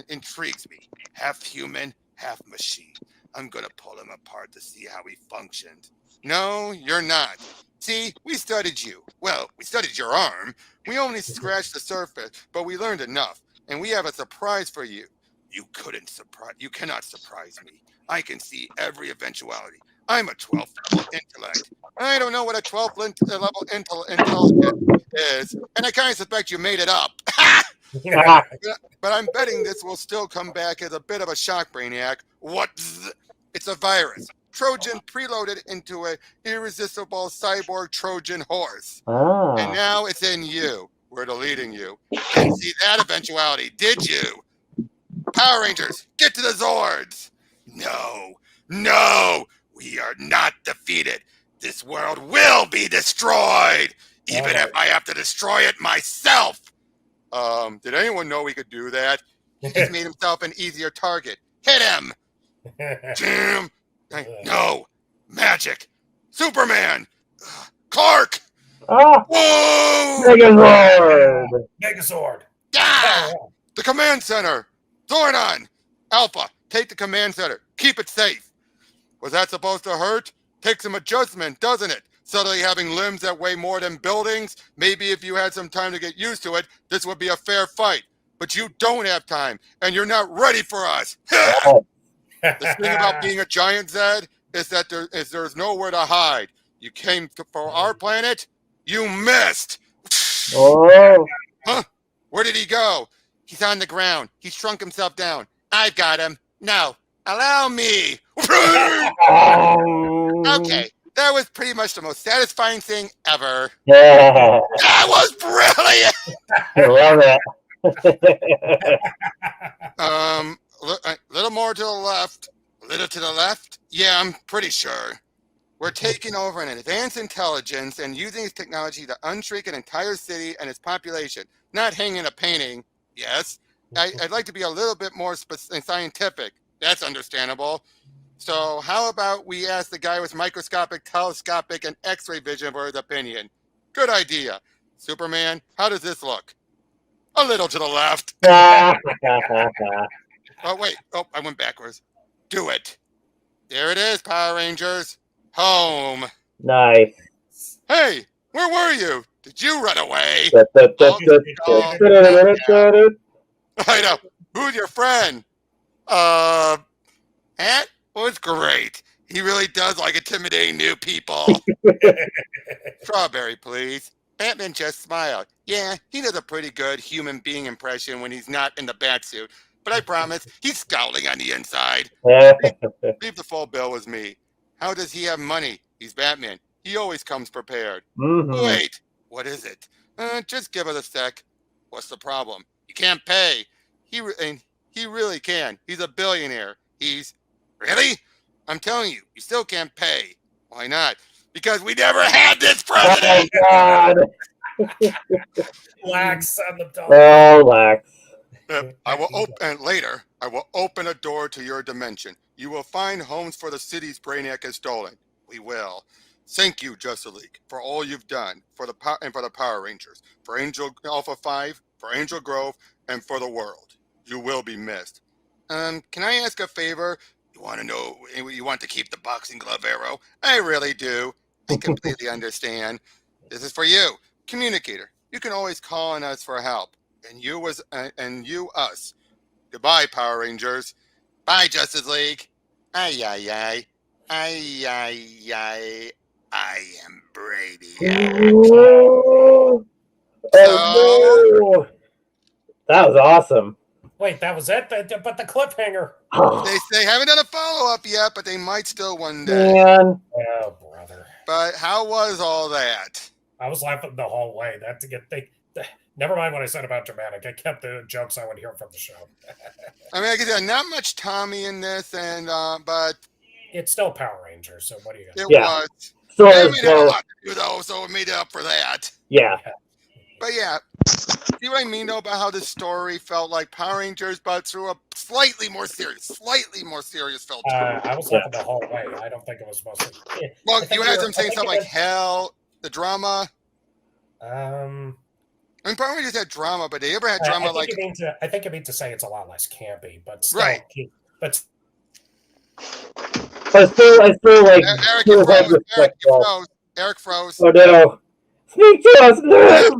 intrigues me. Half human, half machine. I'm gonna pull him apart to see how he functions. No, you're not. See, we studied you. Well, we studied your arm. We only scratched the surface, but we learned enough, and we have a surprise for you. You cannot surprise me. I can see every eventuality. I'm a 12th level intellect. I don't know what a 12th level intellect is, and I kind of suspect you made it up. But I'm betting this will still come back as a bit of a shock, Brainiac. What? It's a virus. Trojan preloaded into an irresistible cyborg Trojan horse. And now it's in you. We're deleting you. Didn't see that eventuality, did you? Power Rangers, get to the Zords! No, we are not defeated. This world will be destroyed, even if I have to destroy it myself. Did anyone know we could do that? He just made himself an easier target. Hit him! Jim! No! Magic! Superman! Clark! Whoa! Megazord! Megazord! Yeah! The command center! Zordon! Alpha, take the command center. Keep it safe. Was that supposed to hurt? Takes some adjustment, doesn't it? Suddenly having limbs that weigh more than buildings? Maybe if you had some time to get used to it, this would be a fair fight. But you don't have time, and you're not ready for us. The thing about being a giant, Zed, is that there's nowhere to hide. You came for our planet, you missed. Oh. Huh? Where did he go? He's on the ground. He shrunk himself down. I've got him. No, allow me. Okay, that was pretty much the most satisfying thing ever. Yeah. That was brilliant. I love it. Little more to the left. A little to the left? Yeah, I'm pretty sure. We're taking over an advanced intelligence and using its technology to unshrink an entire city and its population. Not hanging a painting. Yes. I'd like to be a little bit more scientific. That's understandable. So how about we ask the guy with microscopic, telescopic, and X-ray vision for his opinion? Good idea. Superman, how does this look? A little to the left. Oh, wait. Oh, I went backwards. Do it. There it is, Power Rangers. Home. Nice. Hey, where were you? Did you run away? I know. Who's your friend? Ant was great. He really does like intimidating new people. Strawberry, please. Batman just smiled. Yeah, he does a pretty good human being impression when he's not in the batsuit. But I promise, he's scowling on the inside. Leave the full bill with me. How does he have money? He's Batman. He always comes prepared. Wait, what is it? Just give us a sec. What's the problem? You can't pay. He really can. He's a billionaire. Really? I'm telling you, you still can't pay. Why not? Because we never had this Oh president. God! Lax on the dog. Oh, Lax. I will open later. I will open a door to your dimension. You will find homes for the cities Brainiac has stolen. We will. Thank you, Justice League, for all you've done for the Power Rangers, for Angel Alpha 5, for Angel Grove, and for the world. You will be missed. Can I ask a favor? You want to know? You want to keep the boxing glove arrow? I really do. I completely understand. This is for you, communicator. You can always call on us for help. And you us. Goodbye, Power Rangers. Bye, Justice League. Ay, ay, ay. Ay, ay, ay. I am Brady. Oh, no. That was awesome. Wait, that was it? But the cliffhanger. They haven't done a follow-up yet, but they might still one day. Man. Oh, brother. But how was all that? I was laughing the whole way. Never mind what I said about dramatic. I kept the jokes I would hear from the show. I mean, I guess not much Tommy in this, and but it's still Power Rangers. So what do you got? It was. So it made a lot to do though, so it made up for that. Yeah. But yeah, see what I mean though about how this story felt like Power Rangers, but through a slightly more serious filter. I was laughing the whole way. I don't think it was mostly. Well, you had them saying stuff like hell, the drama. I mean, Power Rangers had drama, but they ever had drama like. I think you mean to say it's a lot less campy, but still, right. But I still like. Eric froze. Oh no! Speak to us, Nerve!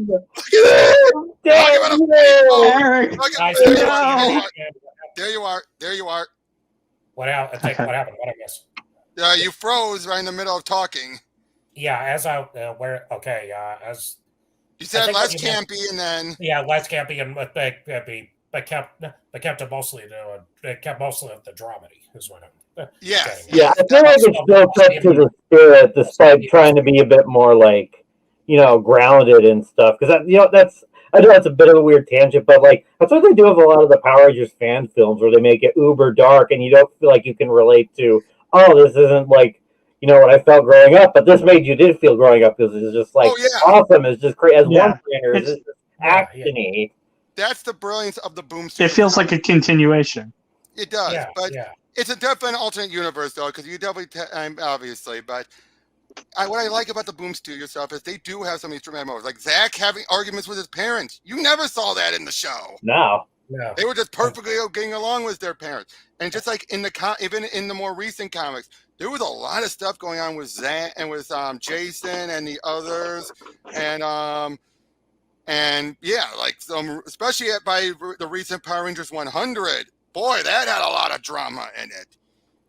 Eric! There you are. What happened? What happened? What I missed? You froze right in the middle of talking. Yeah, as you said less campy, and then less campy, and but kept it mostly of the dramedy is what I'm. Yes. Yeah, I feel like it's still kept to the spirit, despite trying to be a bit more like, grounded and stuff. Because I know that's a bit of a weird tangent, but like that's what they do with a lot of the Power Rangers fan films, where they make it uber dark, and you don't feel like you can relate to. Oh, this isn't like. What I felt growing up, but this did feel growing up because it's just like awesome. It's just great as one trainer. It's just actiony. That's the brilliance of the Boom. It feels like a continuation. It does, but it's a definite alternate universe though, because you definitely obviously. But what I like about the Boom Studio stuff is they do have some of these dramatic moments, like Zack having arguments with his parents. You never saw that in the show. No. They were just perfectly getting along with their parents, and just like even in the more recent comics, there was a lot of stuff going on with Zack and with Jason and the others, and like especially by the recent Power Rangers 100. Boy, that had a lot of drama in it.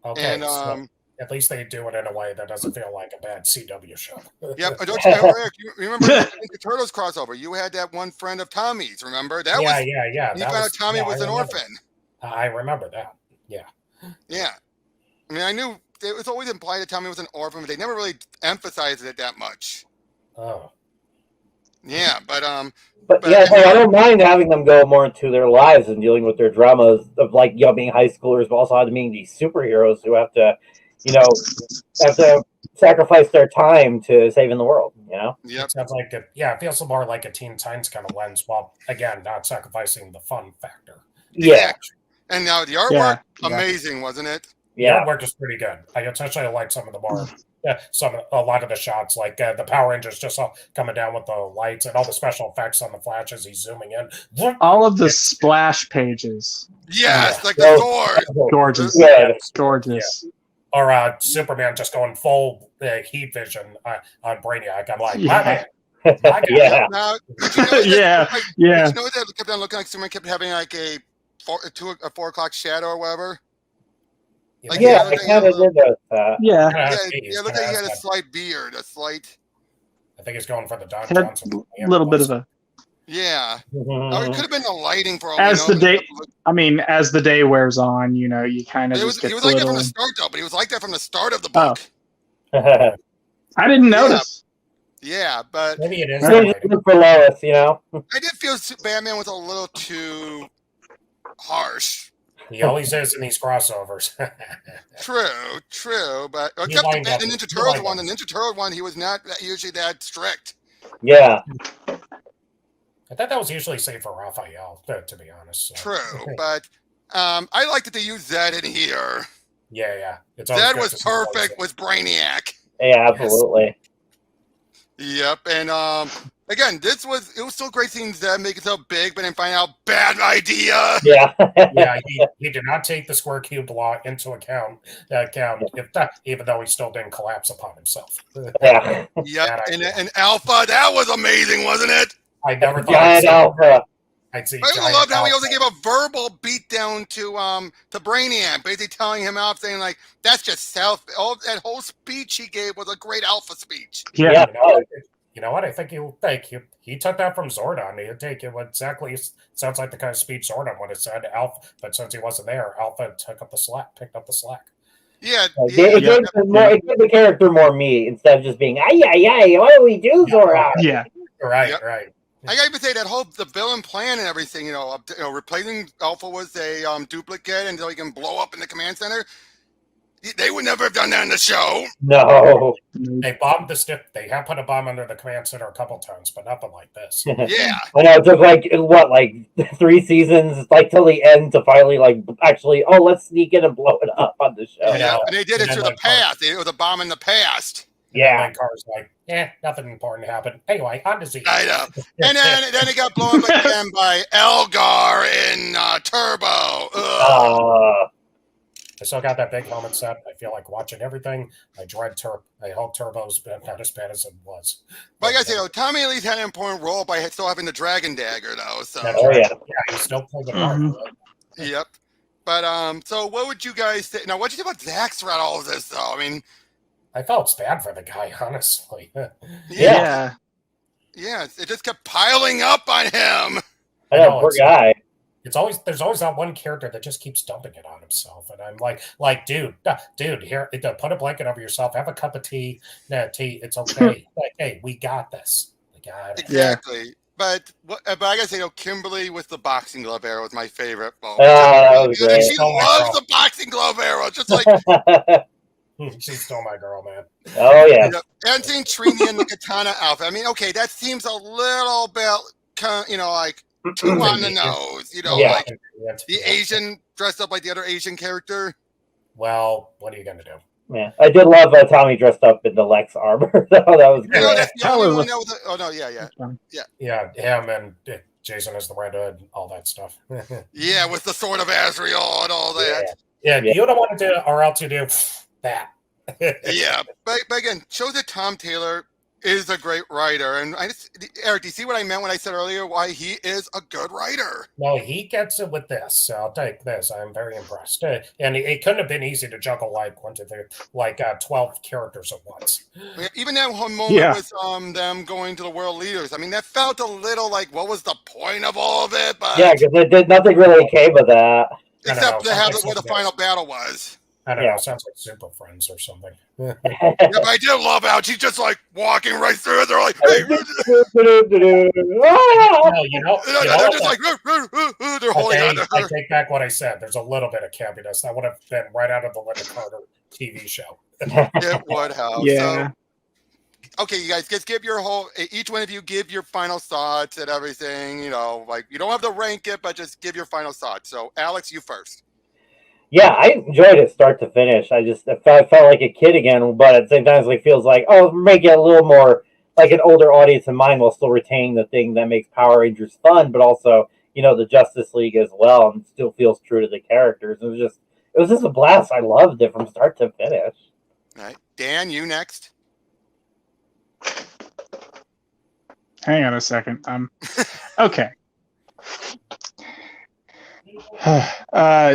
Okay, and so at least they do it in a way that doesn't feel like a bad CW show. Yep. Don't you, Eric, you remember the Turtles crossover? You had that one friend of Tommy's, remember? That was you found out Tommy was an orphan. I remember that. Yeah. Yeah. I mean, I knew it was always implied that Tommy was an orphan, but they never really emphasized it that much. Oh. Yeah, but I don't mind having them go more into their lives and dealing with their dramas of like being high schoolers, but also being these superheroes who have to, have to sacrifice their time to saving the world. Yep. It sounds like it feels more like a Teen Titans kind of lens, while again not sacrificing the fun factor. Yeah. And now the artwork, amazing, wasn't it? Yeah, the artwork is pretty good. I especially like some of the more. A lot of the shots, like the Power Rangers just all coming down with the lights and all the special effects on the Flash as he's zooming in. All of the splash pages. Yes, like the sword. Gorgeous. Yeah. Gorgeous. Yeah. Or Superman just going full heat vision on Brainiac. I'm like, my man. Yeah. Now, Yeah. You know that kept on looking like Superman kept having like a 4 o'clock shadow or whatever? Like, I kind of did that. Yeah. It looked like he had a slight beard, I think he's going for the Don Johnson. A little bit of a. Yeah. It could have been the lighting for all as the day wears on, you kind of. He was like that from the start, though. But he was like that from the start of the book. I didn't notice. Yeah, but maybe it is for Lois. I did feel Batman was a little too harsh. He always is in these crossovers. True, but He except lined up- the Ninja he Turtles lined one. up. The Ninja Turtle one, he was not usually that strict. Yeah. I thought that was usually safe for Raphael, to be honest. So. True, but I like that they use Zed in here. Yeah. It's always Zed good was to see voice perfect in. with Brainiac. Yeah, absolutely. Yep, and again, it was still great seeing Zed make it so big, but then find out bad idea. Yeah. Yeah, he did not take the square cube law into account, even though he still didn't collapse upon himself. Yeah. Yep, and Alpha, that was amazing, wasn't it? I never thought Giant Alpha. I'd see I also Giant loved how he Alpha. also gave a verbal beatdown to Brainiac, basically telling him off, saying like, "That's just self." All that whole speech he gave was a great Alpha speech. Yeah. You know what? I think he took that from Zordon. He'd take it exactly. Sounds like the kind of speech Zordon would have said. Alpha, but since he wasn't there, Alpha picked up the slack. Yeah, It gave the character more meat instead of just being, ay, what do we do, Zordon? Yeah. Right. I gotta even say that the villain plan and everything, replacing Alpha was a duplicate until he can blow up in the command center. They would never have done that in the show. No. They bombed the stick. They have put a bomb under the command center a couple times, but nothing like this. Yeah. I know, it took like 3 seasons, till the end to finally actually, let's sneak in and blow it up on the show. Yeah, and they did it through the past. It was a bomb in the past. Yeah. And Car's like, nothing important happened. Anyway, on to Z. I know. And then it got blown up again by Elgar in Turbo. I still got that big helmet set. I feel like watching everything. I dread I hope Turbo's not as bad as it was. But I gotta say, Tommy at least had an important role by still having the Dragon Dagger, though. So. Yeah, he still played the part. Yep. But so what would you guys say? Now, what do you think about Zack throughout all of this, though? I mean, I felt bad for the guy, honestly. Yeah, it just kept piling up on him. I know, poor guy. There's always that one character that just keeps dumping it on himself, and I'm like, dude, here, put a blanket over yourself, have a cup of tea. No, tea, it's okay. Hey, we got this. We got it. Exactly. Yeah. But I gotta say, Kimberly with the boxing glove arrow was my favorite. She loves the boxing glove arrow, just like. She's still my girl, man. Oh yeah. And seeing Trini in the katana outfit. I mean, okay, that seems a little bit, too on the nose. Like the Asian dressed up like the other Asian character. Well, what are you gonna do? Yeah, I did love Tommy dressed up in the Lex armor. That was great. Yeah, him and Jason as the Red Hood, all that stuff. Yeah, with the Sword of Azrael and all that. Yeah. You don't want to do, or else you do that. Yeah, but again, shows that Tom Taylor is a great writer, and Eric, do you see what I meant when I said earlier why he is a good writer? No, he gets it with this. So I'll take this. I'm very impressed, and it couldn't have been easy to juggle 12 characters at once. Even that whole moment with them going to the world leaders. I mean, that felt a little like, what was the point of all of it? But yeah, because nothing really came of that, except to have where the final battle was. I don't know. It sounds like Super Friends or something. Yeah, but I did love how she's just like walking right through it. They're like, hey. They're just like, they're holding on to her. I take back what I said. There's a little bit of campiness. That would have been right out of the Linda Carter TV show. It would have. Yeah. So, okay, you guys, just give each one of you give your final thoughts and everything. You don't have to rank it, but just give your final thoughts. So, Alex, you first. Yeah, I enjoyed it start to finish. I felt like a kid again, but at the same time, it feels like, make it a little more like an older audience in mind while still retaining the thing that makes Power Rangers fun, but also, the Justice League as well, and still feels true to the characters. It was just a blast. I loved it from start to finish. All right. Dan, you next. Hang on a second. Okay.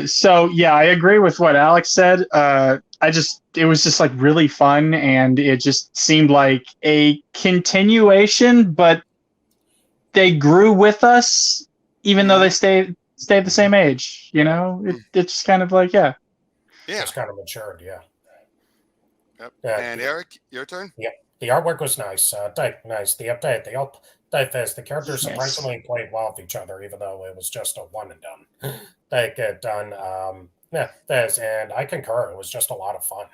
So yeah, I agree with what Alex said. It was just like really fun, and it just seemed like a continuation, but they grew with us, even though they stayed the same age. It's just kind of like it's kind of matured. Yep. And Eric, your turn. Yeah, the artwork was nice. Nice. The update. They all the characters surprisingly played well with each other, even though it was just a one and done. get done. Yeah, this, and I concur. It was just a lot of fun.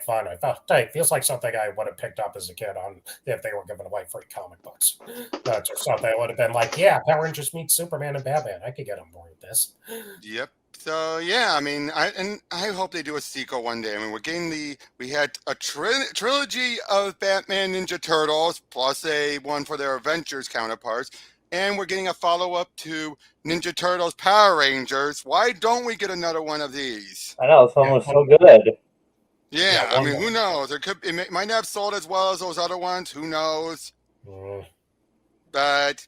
Fun. I felt feels like something I would have picked up as a kid on if they were giving away free comic books. That's just something I would have been like, yeah, Power Rangers meets Superman and Batman. I could get on board with this. Yep. So yeah, I mean, I hope they do a sequel one day. I mean, we had a trilogy of Batman Ninja Turtles plus a one for their Adventures counterparts, and we're getting a follow up to Ninja Turtles Power Rangers. Why don't we get another one of these? I know, some was so good. Yeah, Yeah, I one mean, more. who knows? It might not have sold as well as those other ones. Who knows? Mm. But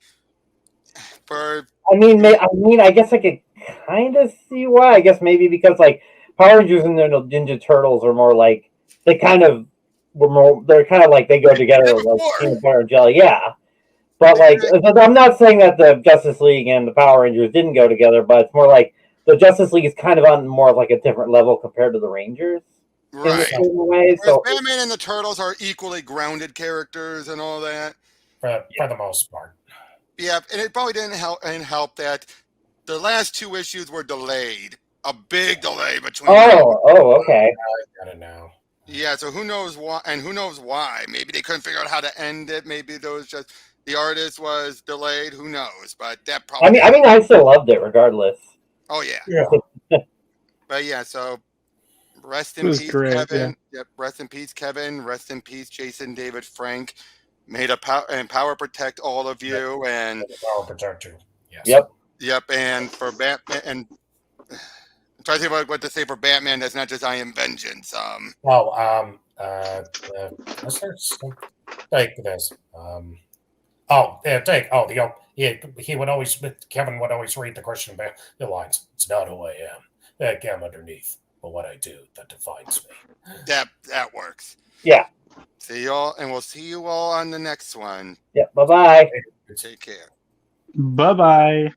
for I guess I could kind of see why. I guess maybe because like Power Rangers and the Ninja Turtles are more like they kind of were more. They're kind of like they go together like before. peanut butter and jelly. Yeah, but like I'm not saying that the Justice League and the Power Rangers didn't go together, but it's more like the Justice League is kind of on more of like a different level compared to the Rangers. In a right. certain way. Whereas So Batman and the Turtles are equally grounded characters and all that. For the most part. Yeah, and it probably didn't help that the last two issues were delayed. A big delay between them. Okay. I don't know. Yeah, so who knows why, and who knows why? Maybe they couldn't figure out how to end it. Maybe there was just the artist was delayed. Who knows? But that probably. I still loved it regardless. Oh yeah. Yeah. But yeah, so rest It in was peace, great, Kevin. Yep, rest in peace, Kevin. Rest in peace, Jason David Frank. Made a power protect all of you, and Power Protector. Yes. Yep. and for Batman, and I'm trying to think about what to say for Batman. That's not just I am vengeance. Well, was there some, this? He would always, Kevin would always read the Christian the lines. It's not who I am. I'm underneath, but what I do that defines me. That works. Yeah. See y'all, and we'll see you all on the next one. Bye bye. Take care. Bye bye.